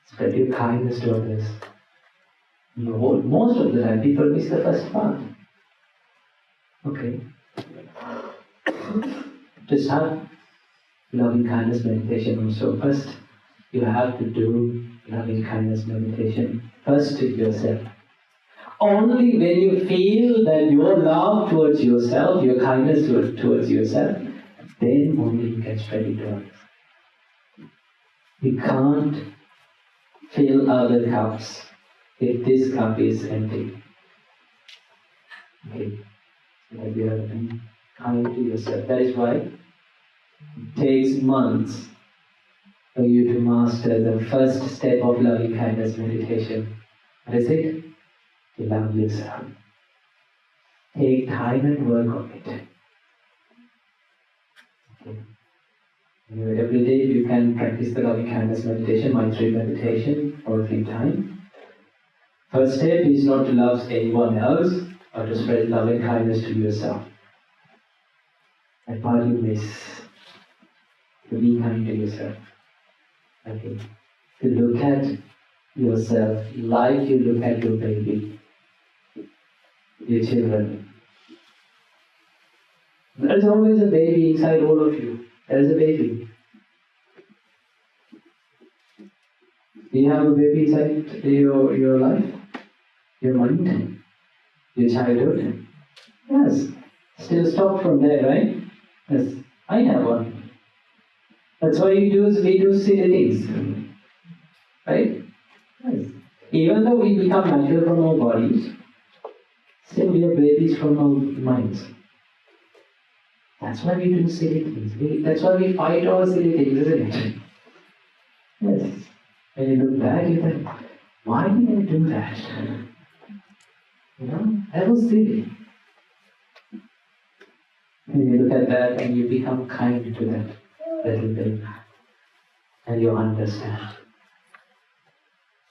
Spread your kindness to others. Most of the time, people miss the first part. Okay. Just have loving kindness meditation also. First, you have to do loving kindness meditation first to yourself. Only when you feel that your love towards yourself, your kindness towards yourself, then only you can spread it to others. You can't fill other cups if this cup is empty. Okay. Like you have to be kind to yourself. That is why it takes months for you to master the first step of loving kindness meditation. What is it? To love yourself. Take time and work on it. Okay. Every day you can practice the loving kindness meditation, Maitri meditation, or 3 times. First step is not to love anyone else, but to spread loving kindness to yourself. That part you miss. To be kind to yourself. Okay. To look at yourself like you look at your baby, your children. There is always a baby inside all of you. There is a baby. Do you have a baby inside your life? Your mind? Your childhood? Yes. Still stop from there, right? Yes. I have one. That's why we do silly things. Right? Yes. Even though we become natural from our bodies, still we are babies from our minds. That's why we do silly things. That's why we fight over silly things, isn't it? Yes. When you look back, you think, why did I do that? That was silly. When you look at that and you become kind to that little thing, and you understand.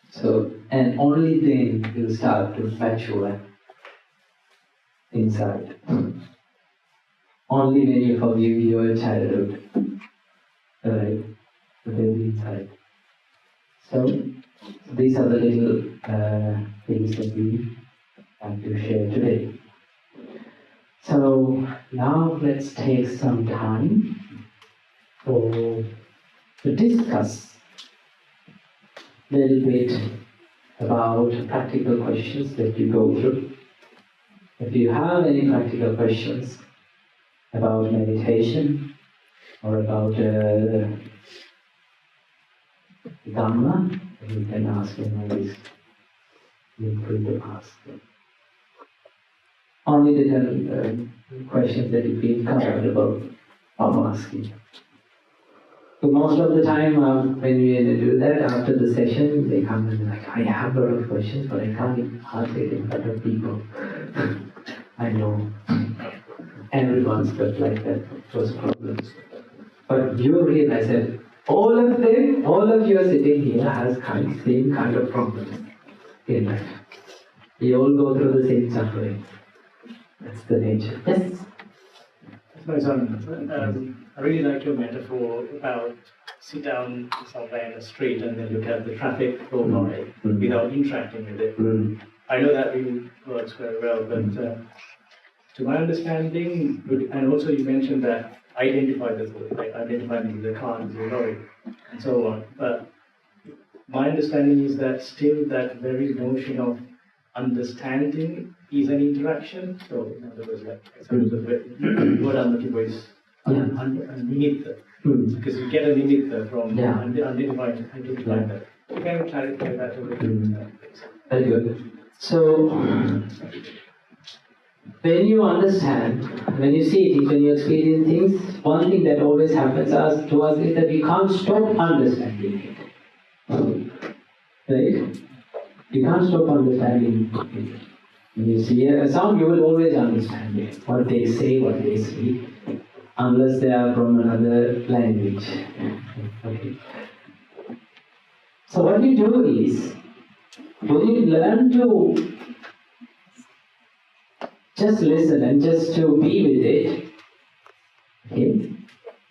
So, and only then you start to mature inside. Only when you forgive your childhood, right? The baby inside. So, these are the little things that we have to share today. So, now let's take some time to discuss a little bit about practical questions that you go through. If you have any practical questions about meditation or about Dhamma, you can ask them always. You're free to ask them. Only the questions that you feel comfortable of asking. So most of the time when we do that, after the session, they come and like, I have a lot of questions, but I can't ask it in front of people. I know. Everyone's got like that, those problems. But you realize that all of you are sitting here has same kind of problems in life. We all go through the same suffering. That's the nature. Yes? I really like your metaphor about sit down somewhere in the street and then look at the traffic flow by without interacting with it. I know that really works very well, but to my understanding, and also you mentioned that identifying the car as a lorry and so on, but my understanding is that still that very notion of understanding is an interaction. So in other words, like what I'm looking for is underneath that. Because you get a nimitta from identifying that. You can clarify that a little. Very good. So when you understand, when you see things, when you experience things, one thing that always happens to us is that we can't stop understanding it. Right? You can't stop understanding it. When you see a sound, you will always understand it. What they say, what they speak, unless they are from another language. Okay. So what you do is, when you learn to just listen and just to be with it, okay,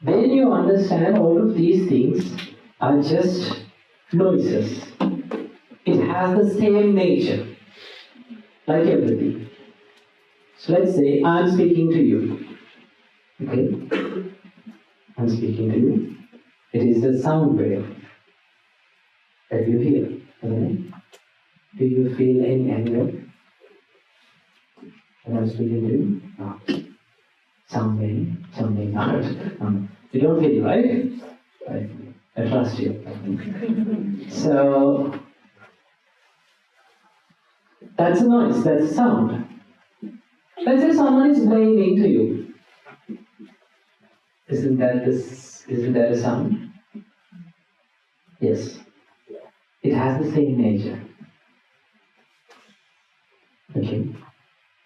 then you understand all of these things are just noises. It has the same nature, like everything. So let's say I'm speaking to you. Okay? I'm speaking to you. It is the sound wave that you hear. Okay? Do you feel any anger when I'm speaking to you? No. Some may not. You don't feel, right? I trust you. So, that's a noise, that's a sound. Let's say someone is playing into you. Isn't that a sound? Yes. It has the same nature. Okay.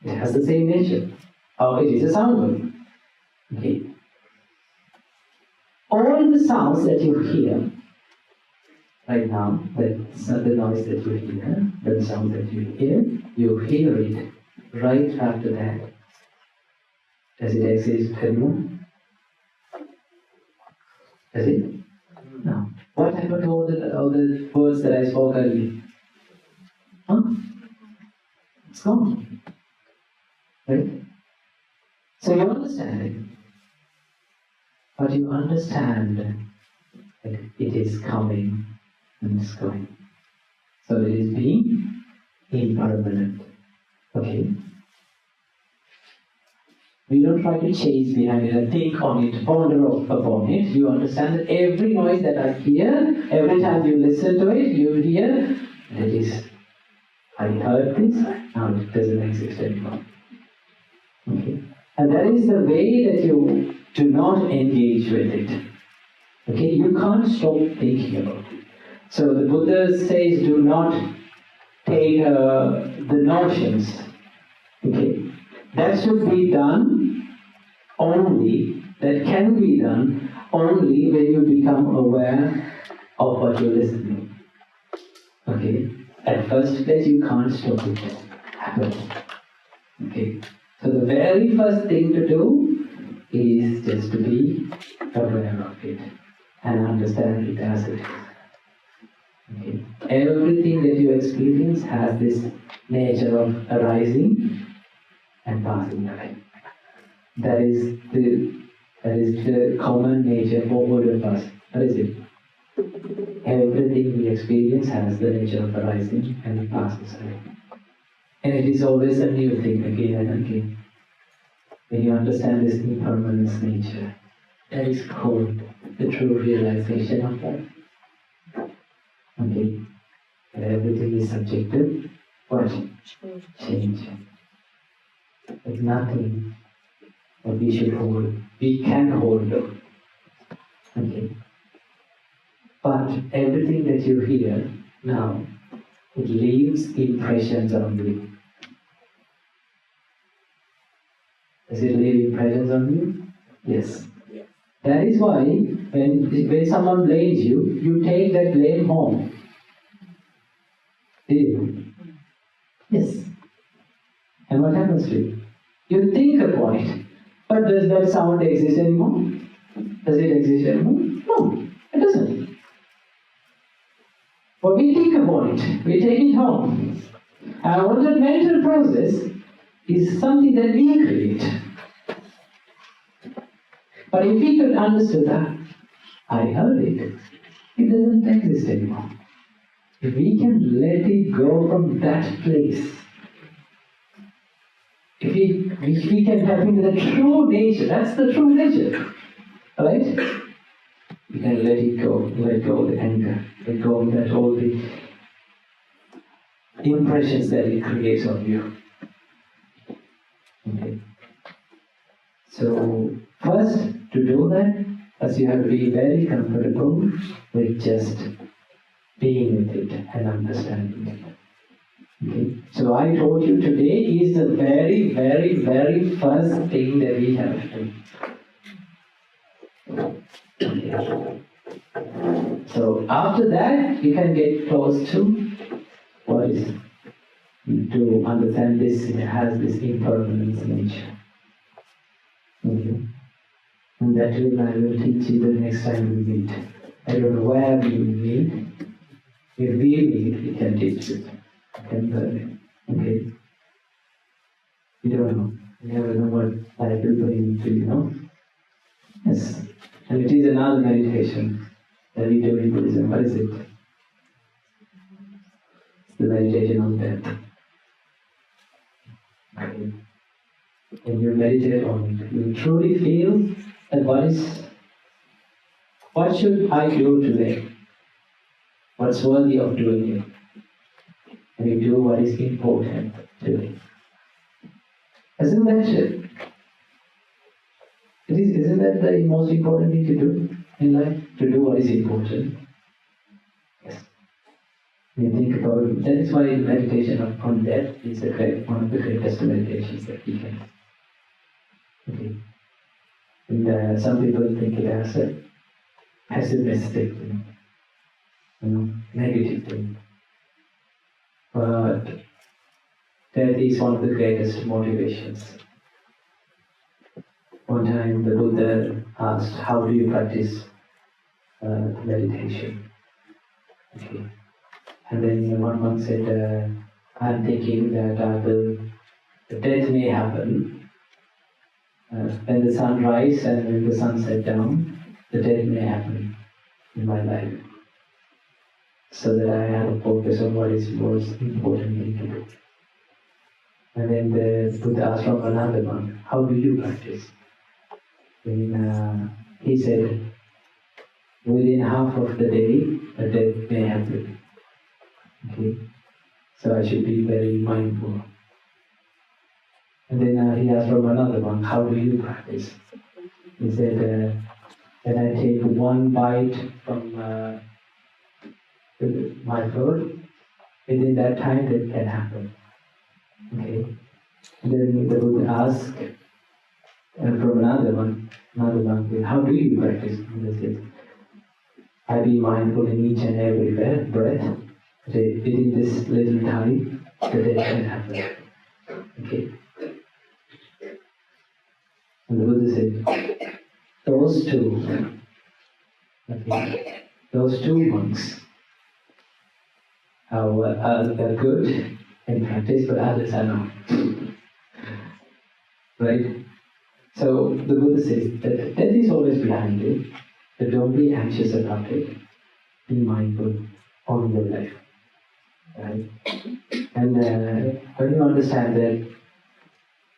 It has the same nature. Oh, it is a sound wave. Okay. All the sounds that you hear right now, the noise that you hear, the sound that you hear it right after that. Does it exist anymore? Does it? No. What happened to all the words that I spoke earlier? Huh? It's gone. Right? So you understand it. But you understand that it is coming and it's going. So it is being impermanent. Okay? We don't try to chase behind it and think on it, ponder upon it. You understand that every noise that I hear, every time you listen to it, you hear, that is, I heard this, now it doesn't exist anymore. Okay? And that is the way that you do not engage with it. Okay? You can't stop thinking about it. So the Buddha says, do not take the notions. Okay? That should be done only, that can be done only when you become aware of what you're listening. Okay? At first place, you can't stop it happening. Okay? So the very first thing to do is just to be aware of it and understand it as it is. Okay? Everything that you experience has this nature of arising and passing away. That is the common nature for all of us. What is it? Everything we experience has the nature of arising and it passes away. And it is always a new thing again and again. When you understand this impermanence nature, that is called the true realization of life. Okay? And everything is subjective. What? Change. There's nothing that we should hold. We can hold on. Okay. But everything that you hear now, it leaves impressions on you. Does it leave impressions on you? Yes. That is why when someone blames you, you take that blame home. Do you? Yes. And what happens to you? You think upon it. But does that sound exist anymore? Does it exist anymore? No, it doesn't. But we think upon it. We take it home. And all that mental process is something that we create. But if we could understand that, I heard it. It doesn't exist anymore. If we can let it go from that place, if we can tap into the true nature, that's the true nature, right? We can let it go, let go of the anger, let go of that, all the impressions that it creates on you. Okay. So first, to do that, first you have to be very comfortable with just being with it and understanding it. Okay. So I told you today is the very, very, very first thing that we have to do. Okay. So after that, you can get close to what is to understand this, it has this impermanence nature. Okay. And that will I will teach you the next time we meet. I don't know where we will meet. If we meet, we can teach you. We can learn it. Okay? You don't know. You never know what I will bring to you, know? Yes. And it is another meditation that we do in Buddhism. What is it? It's the meditation on death. Okay. When you meditate on it, you truly feel that what should I do today? What's worthy of doing it? And you do what is important today. Isn't that it? Isn't that the most important thing to do in life? To do what is important. Yes. When you think about it, that is why meditation on death is one of the greatest meditations that we can. Okay. And some people think it as a pessimistic thing, negative thing. But death is one of the greatest motivations. One time the Buddha asked, how do you practice meditation? Okay. And then one monk said, I'm thinking that the death may happen when the sun rises and when the sun sets down, the death may happen in my life. So that I have to focus on what is most important thing to do. And then the Buddha asked from another monk, how do you practice? Then he said, within half of the day, a death may happen. Okay? So I should be very mindful. And then he asked from another monk, how do you practice? He said, when I take one bite from my food, within that time that can happen. Okay? And then the Buddha asked from another one, how do you practice? He said, I be mindful in each and every breath. Within this little time, the death can happen. Okay? And the Buddha said, those two monks are good in practice, but others are not. Right? So the Buddha says that death is always behind it, but don't be anxious about it. Be mindful on your life. Right? And when you understand that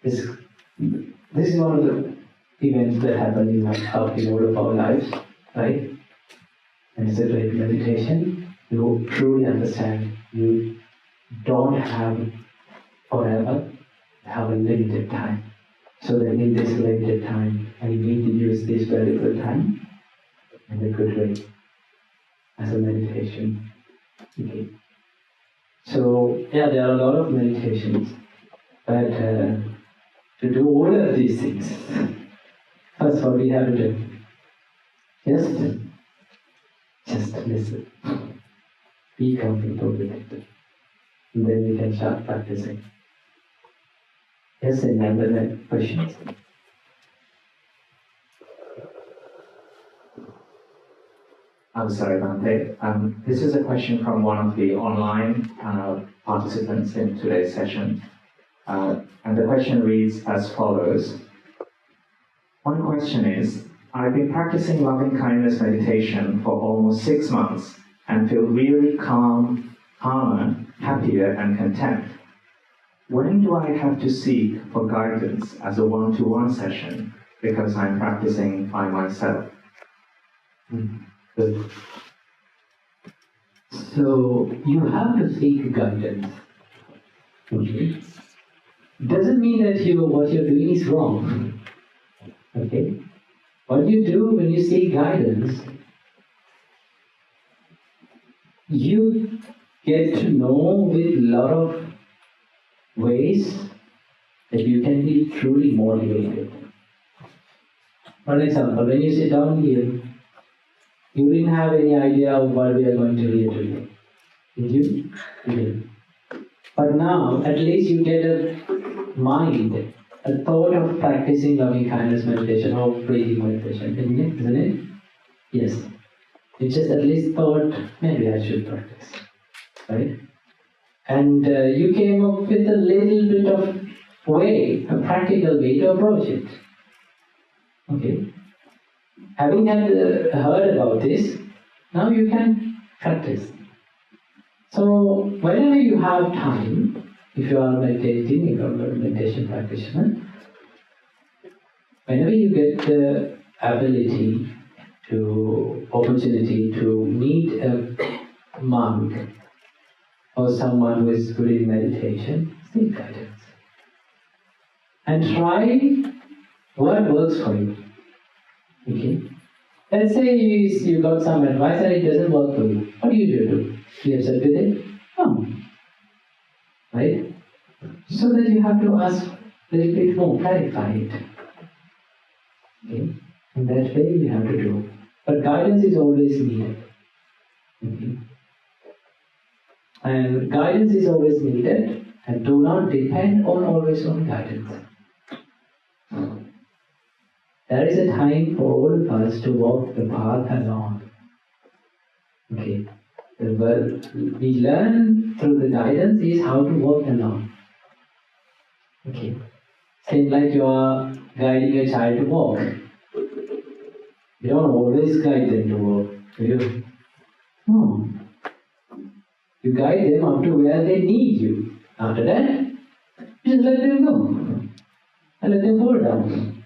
this is one of the events that happen in all of our lives, right? And it's a great meditation. You truly understand you don't have forever, you have a limited time. So that in this limited time, I need to use this very good time in a good way as a meditation. Okay. So yeah, there are a lot of meditations, but to do all of these things, first what we have to do, just listen. Be comfortable with it. And then we can start practicing. Yes, any other questions? I'm sorry, Bhante. This is a question from one of the online participants in today's session. And the question reads as follows. One question is, I've been practicing loving kindness meditation for almost 6 months and feel really calmer, happier, and content. When do I have to seek for guidance as a one-to-one session because I'm practicing by myself? Good. So you have to seek guidance. Okay? Doesn't mean that what you're doing is wrong. Okay? What you do when you seek guidance, you get to know with a lot of ways that you can be truly motivated. For example, when you sit down here, you didn't have any idea of what we are going to hear today. Did you? You did. But now, at least you get a mind, a thought of practicing loving kindness meditation or breathing meditation, isn't it? Yes. You just at least thought, maybe I should practice, right? And you came up with a little bit of way, a practical way to approach it. Okay? Having heard about this, now you can practice. So, whenever you have time, if you are meditating, if you are a meditation practitioner, whenever you get the opportunity to meet a monk or someone who is good in meditation, seek guidance. And try what works for you. Okay? Let's say you got some advice and it doesn't work for you. What do? You upset with it? No. Right? So that you have to ask a little bit more, clarify it. Okay? In that way you have to do. But guidance is always needed. Okay? And guidance is always needed, and do not depend always on guidance. There is a time for all of us to walk the path alone. Okay. What we learn through the guidance is how to walk alone. Okay. Same like you are guiding a child to walk. You don't always guide them to walk, do you? No. You guide them up to where they need you. After that, just let them go. And let them fall down.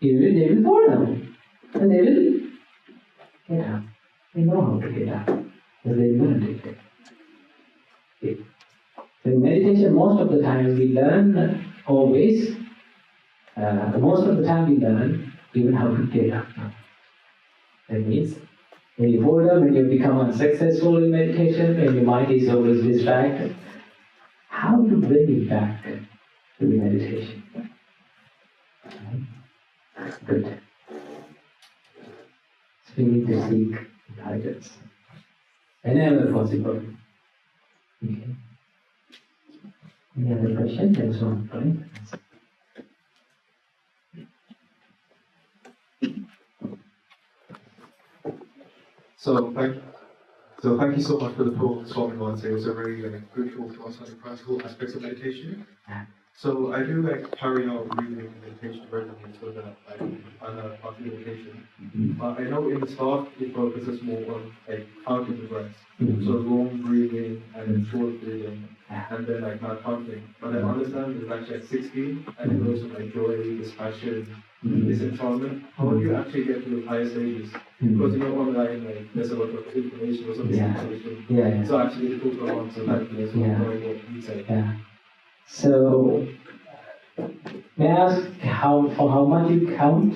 They will fall down. And they will get up. They know how to get up. Because they learned it. Okay. So in meditation, most of the time we learn always, most of the time we learn even how to get up. That means when you fall down, when you become unsuccessful in meditation, when your mind is always distracted, how to bring it back to the meditation. Good. So we need to seek guidance whenever possible. Okay. Any other question? There's one point. So thank you so much for the talk, Swami Wanse. It was a very good talk to us on the practical aspects of meditation. So I do carry out breathing meditation regularly so that I have part meditation. But I know in the start it focuses more on counting the breaths. So long breathing and short breathing and then not counting. But I understand there's actually 16 and it goes from joy, dispassion, disenchantment. How do you actually get to the higher stages? Because online there's a lot of information or something. So actually it took a lot so that there's what you say. So, may I ask for how much you count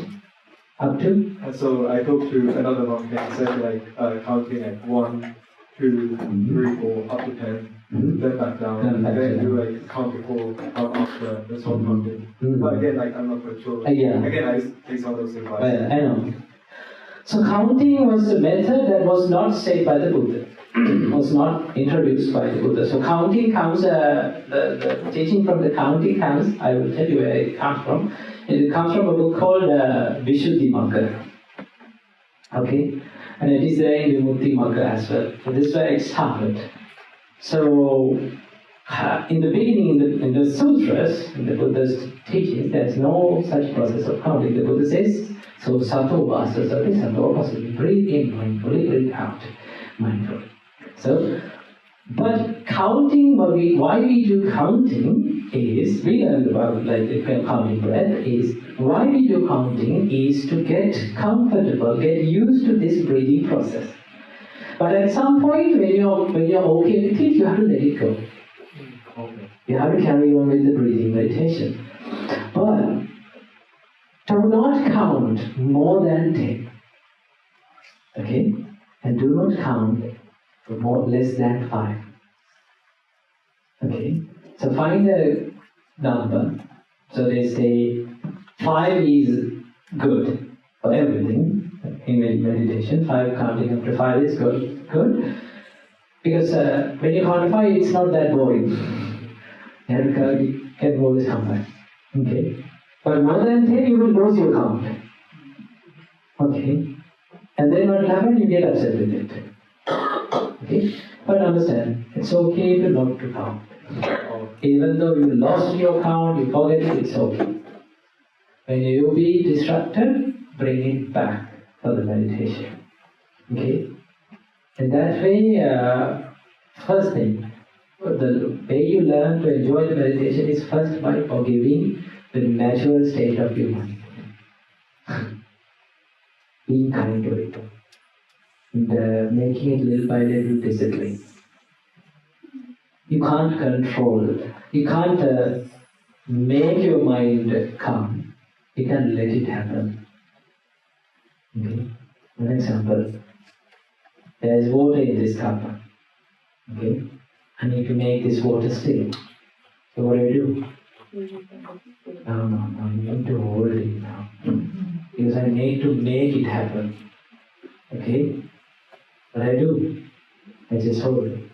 up to? And so I talked to another monk and said counting 1, 2, 3, 4, up to 10, then back down, and then do count before, count after, that's all counting. But again, I'm not quite sure. Again, I take some of those things. I know. So counting was a method that was not said by the Buddha. Was not introduced by the Buddha. So counting comes, the teaching from the counting comes, I will tell you where it comes from. It comes from a book called Vishuddhimagga. Okay? And it is there in Vimuktimagga as well. So this is where it started. So, in the beginning, in the sutras, in the Buddha's teachings, there is no such process of counting. The Buddha says, so sato vasa sati, sato vasa, breathe in mindfully, breathe out mindfully. So, but counting, why we do counting is, we learned about counting breath, is why we do counting is to get comfortable, get used to this breathing process. But at some point, when you're okay with it, you have to let it go. You have to carry on with the breathing meditation. But do not count more than 10. Okay? And do not count for less than 5. Okay? So find a number. So they say 5 is good for everything in meditation. 5 counting up to 5 is good. Because when you quantify, it's not that boring. And you can always come back. Okay? But more than 10, you will lose your count. Okay? And then what will happen? You get upset with it. Okay? But understand, it's okay to not to count. Even though you lost your count, you forget it, it's okay. When you be distracted, bring it back for the meditation. Okay? And that way, first thing, the way you learn to enjoy the meditation is first by forgiving the natural state of your mind. Being kind to it. And making it little by little discipline. You can't control it. You can't make your mind calm. You can let it happen. Okay? An example. There is water in this cup. Okay? I need to make this water still. So what do? No, you need to hold it now. Because I need to make it happen. Okay? What I do? I just hold it.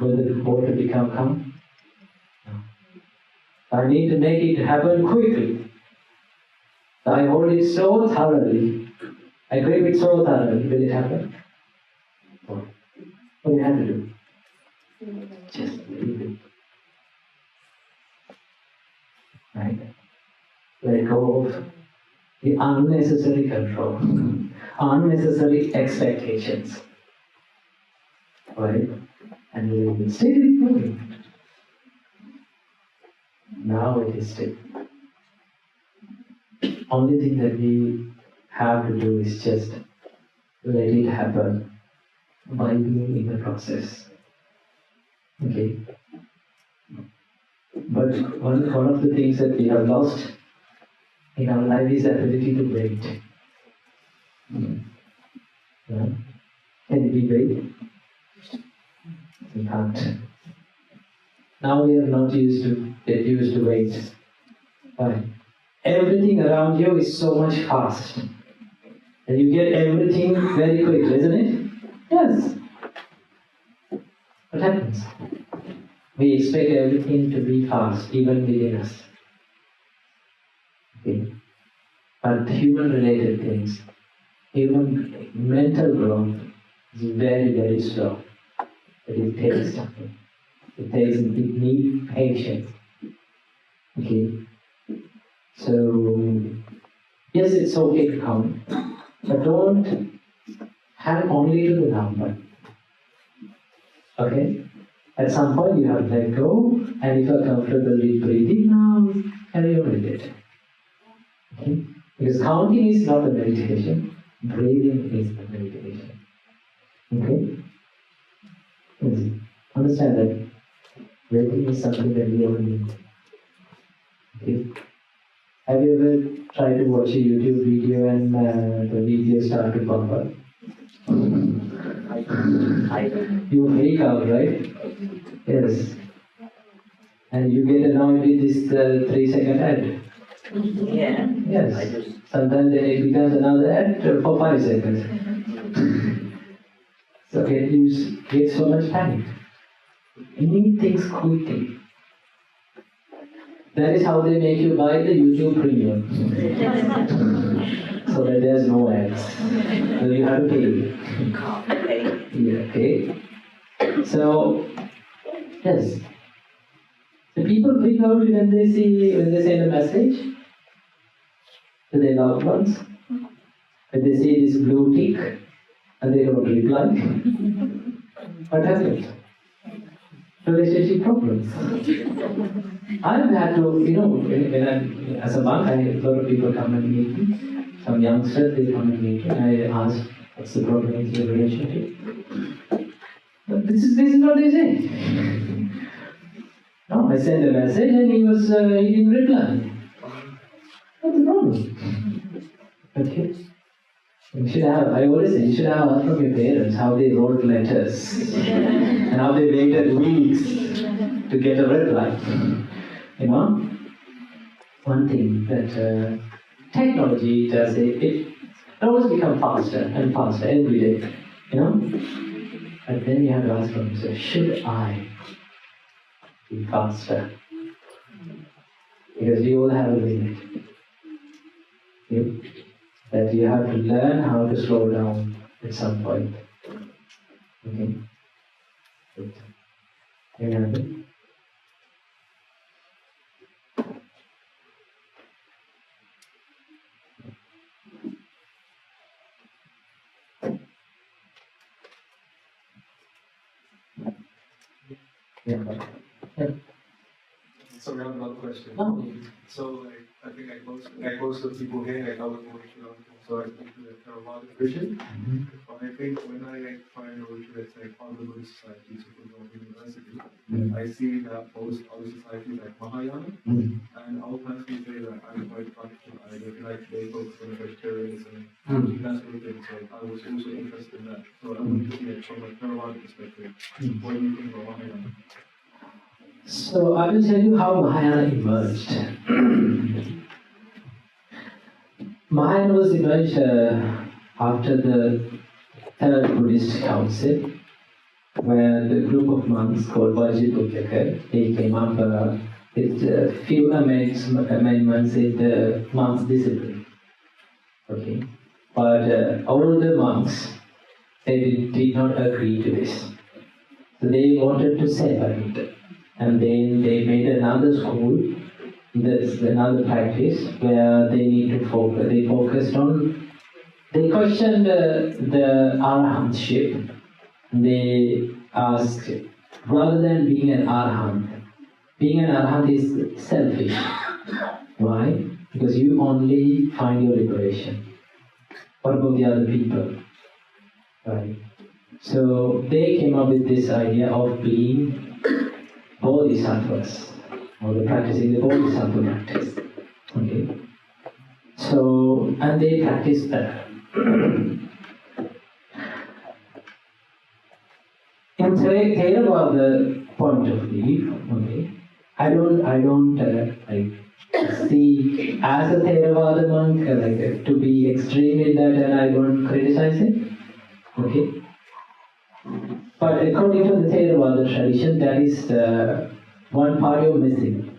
Will the water become calm? No. I need to make it happen quickly. So I hold it so thoroughly. I grip it so thoroughly. Will it happen? What do you have to do? Just leave it. Right? Let go of the unnecessary control, unnecessary expectations. Right? And leave it. Still moving. Now it is still. Only thing that we have to do is just let it happen by being in the process. Okay? But one of the things that we have lost in our life is the ability to wait. Yeah? Can we wait? We can't. Now we are not get used to wait. Why? Everything around you is so much fast. And you get everything very quick, isn't it? Yes. What happens? We expect everything to be fast, even within us. Okay. But human-related things, human mental growth is very, very slow. But it takes time. It needs patience. Okay. So, yes, it's okay to count, but don't hang only to the number. Okay? At some point you have to let go, and if you are comfortable with breathing now, carry on with it. Okay? Because counting is not a meditation, breathing is the meditation. Okay? Yes. Understand that breathing is something that we all need. Okay? Have you ever tried to watch a YouTube video and the video starts to pop up? You freak out, right? Yes. And you get annoyed with this 3-second ad. Yeah. Yes. Sometimes then it becomes another ad for 5 seconds. So you get so much panic. You need things quickly. That is how they make you buy the YouTube Premium. So that there's no ads. So you have to pay. Yeah, okay. So, yes. The people freak out when they send a message to their loved ones. When they see this blue tick and they don't reply. What happens? Relationship problems. I've had to, when as a monk, a lot of people come and meet me. Some youngsters, they come and meet me. I ask, what's the problem with your relationship? But this is what they say. No, I sent a message and he didn't reply. What's the problem? Okay. I always say, you should have asked from your parents how they wrote letters and how they waited weeks to get a reply. One thing that technology does, it always becomes faster and faster every day. But then you have to ask from yourself, should I be faster? Because we all have a limit. That you have to learn how to slow down at some point. Okay? Any other? Yeah. So we have another question. No. So I think most of the people here, I know so I speak to the Theravada tradition. But I think when I find over to let's say other Buddhist societies, for example, university, I see that most other societies like Mahayana, and I'll personally say that I'm quite practical. I like they focus on vegetarianism and that sort of thing. So I was also interested in that. So I want to see from a Theravada perspective, what do you think about Mahayana? So I will tell you how Mahayana emerged. Mahayana was emerged after the Third Buddhist Council, where the group of monks called Vajrapāṇika, they came up with a few amendments in the monks' discipline. Okay, but all the monks they did not agree to this, so they wanted to separate. And then they made another school, there's another practice where they need to focus. They focused on, they questioned the arahantship. They asked, rather than being an arahant is selfish. Why? Because you only find your liberation. What about the other people? Right. So they came up with this idea of being bodhisattvas, or the practicing the bodhisattva practice. Okay. So, and they practice that. In Theravada point of view, okay, I don't see as a Theravada monk to be extreme in that, and I don't criticize it. Okay. But according to the Theravada tradition, that is one part you're missing.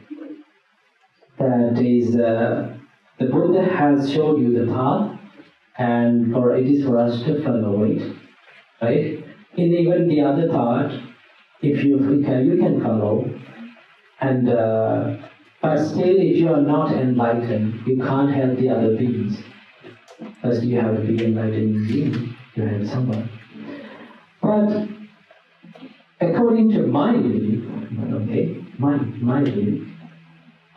That is, the Buddha has showed you the path, and it is for us to follow it, right? In even the other part, if you can follow, and but still, if you are not enlightened, you can't help the other beings. First, you have to be enlightened being. You have someone. But according to my belief, okay, my belief,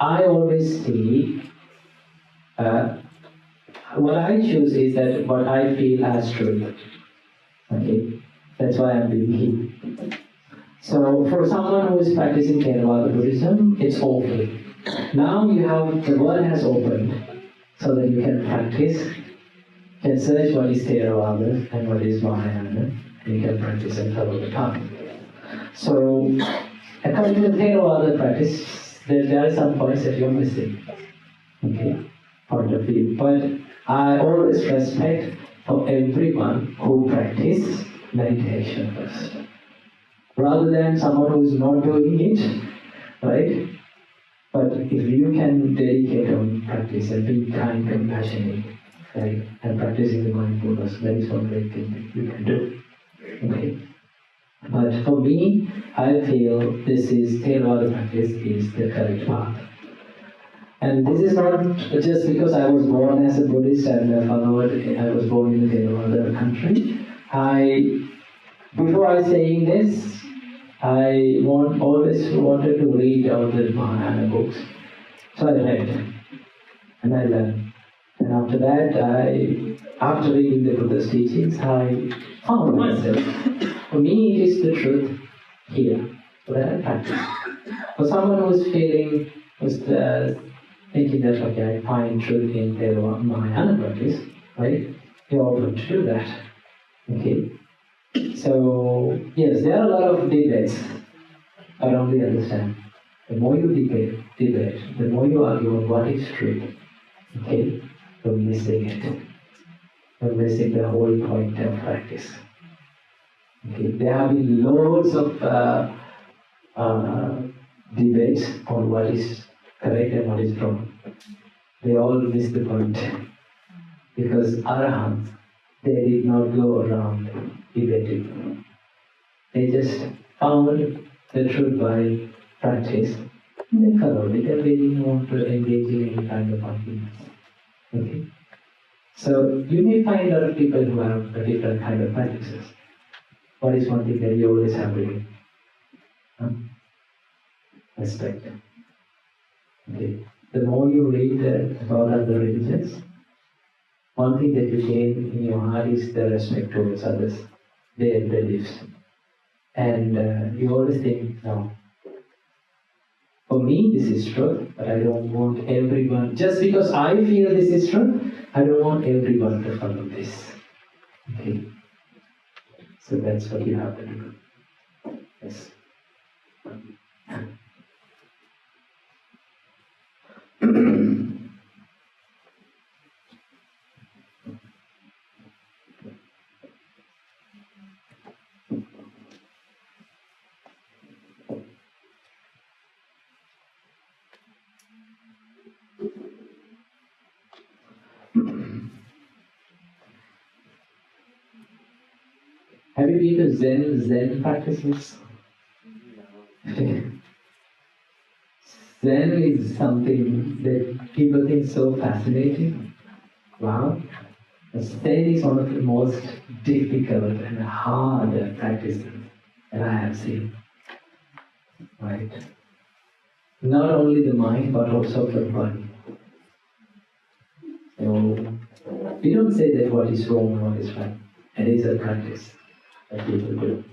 I always see what I choose is that what I feel as truth. Okay, that's why I'm being here. So for someone who is practicing Theravada Buddhism, it's open. Now the world has opened so that you can practice, can search what is Theravada and what is Mahayana. You can practice and follow the path. So, according to the Theravada practice, there are some points that you're missing. Okay, point of view. But I always respect for everyone who practices meditation first, rather than someone who is not doing it, right? But if you can dedicate on practice and be kind, compassionate, right, and practicing the mindfulness, that is one great thing that you can do. Okay. But for me, I feel this is Theravada practice is the correct path. And this is not just because I was born as a Buddhist and I was born in the Theravada country. Before I saying this, I always wanted to read all the Mahayana books. So I read and I learned. And after that, after reading the Buddha's teachings, I found myself. For me, it is the truth here, where I practice. For someone who's thinking that, okay, I find truth in Theravada Mahayana practice, right? You're open to do that. Okay? So, yes, there are a lot of debates around the understand. The more you debate, the more you argue on what is truth. Okay? You're missing it. You're missing the whole point of practice. Okay? There have been loads of debates on what is correct and what is wrong. They all miss the point. Because Arahants, they did not go around debating. They just found the truth by practice. And they followed it, and they didn't want to engage in any kind of arguments. Okay? So you may find a lot of people who have a different kind of practices. What is one thing that you always have to do? Respect. Okay. The more you read about other religions, one thing that you gain in your heart is the respect towards others, their beliefs. And you always think, no, for me this is truth, but I don't want everyone, just because I feel this is truth, I don't want everyone to follow this. Okay? So that's what you have to do. Yes. Have you been to Zen practices? Zen is something that people think so fascinating. Wow. Zen is one of the most difficult and hard practices that I have seen. Right? Not only the mind, but also the body. So, we don't say that what is wrong and what is right. It is a practice that people do.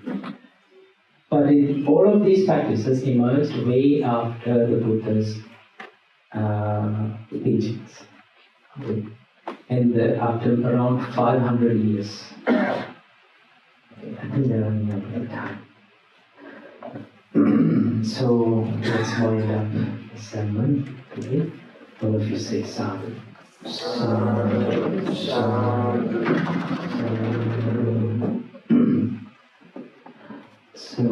But all of these practices emerged way after the Buddha's teachings. Okay. And after around 500 years. I think they're running out of time. So let's wind up the sermon today. All of you say sadhu. Sadhu, sadhu, sadhu. So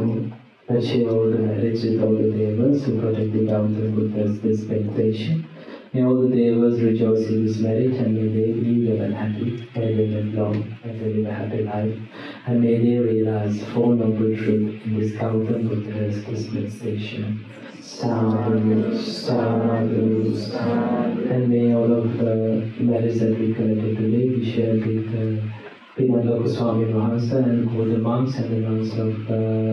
let's share all the merits with all the devas who protect the Gautam Buddha's dispensation. May all the devas rejoice in this merit, and may they be well and happy, may they live long, and they live a happy life, and may they realize Four Noble Truths in this Gautam Buddha's dispensation. Sadhu, sadhu, sadhu. And may all of the merits that we collected today be shared with Srimad Goswami Maharsa and all the monks and the nuns of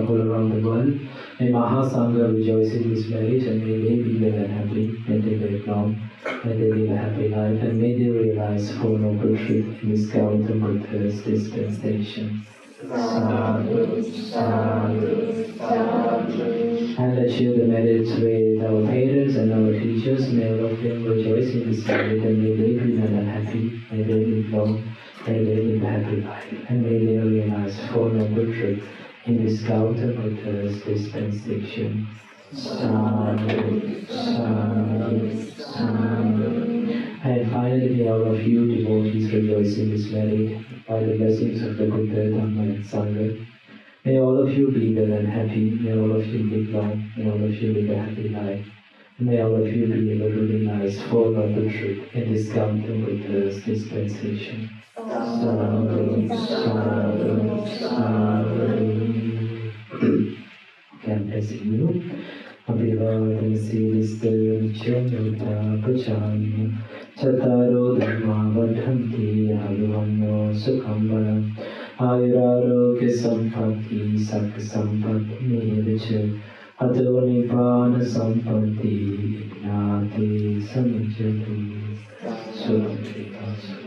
all around the world. May Mahasangha rejoice in this merit, and may they be well and happy, may they live long, may they live a happy life, and may they realize Four Noble Truths in this Gautam Buddha's dispensation. Sadhu, sadhu, sadhu. And let's share the merits with our parents and our teachers. May all of them rejoice in this merit, and may they be well and happy, may they live long, may they live a happy life, and may they realize Four Noble Truths in this Gautam Buddha's dispensation. Sadhu, sadhu, sadhu. And finally, may all of you devotees rejoice in this merit by the blessings of the Buddha, Dhamma and Sangha. May all of you be well and happy, may all of you live long, may all of you live a happy life. May all of you be able to realize Four Noble Truths in this Gautam Buddha's dispensation. Sadhu, sadhu, sadhu. Okay, I'm blessing you. Abhivadana Sivista Nityam Yutta Pachami Chattaro Dhamma Vadhanti Aluvanno Sukham Balam Ayurarogya Sampatti Sakha Sampatti Niracha Ato Nibbana Sampatti Gnati Samijjati Sukha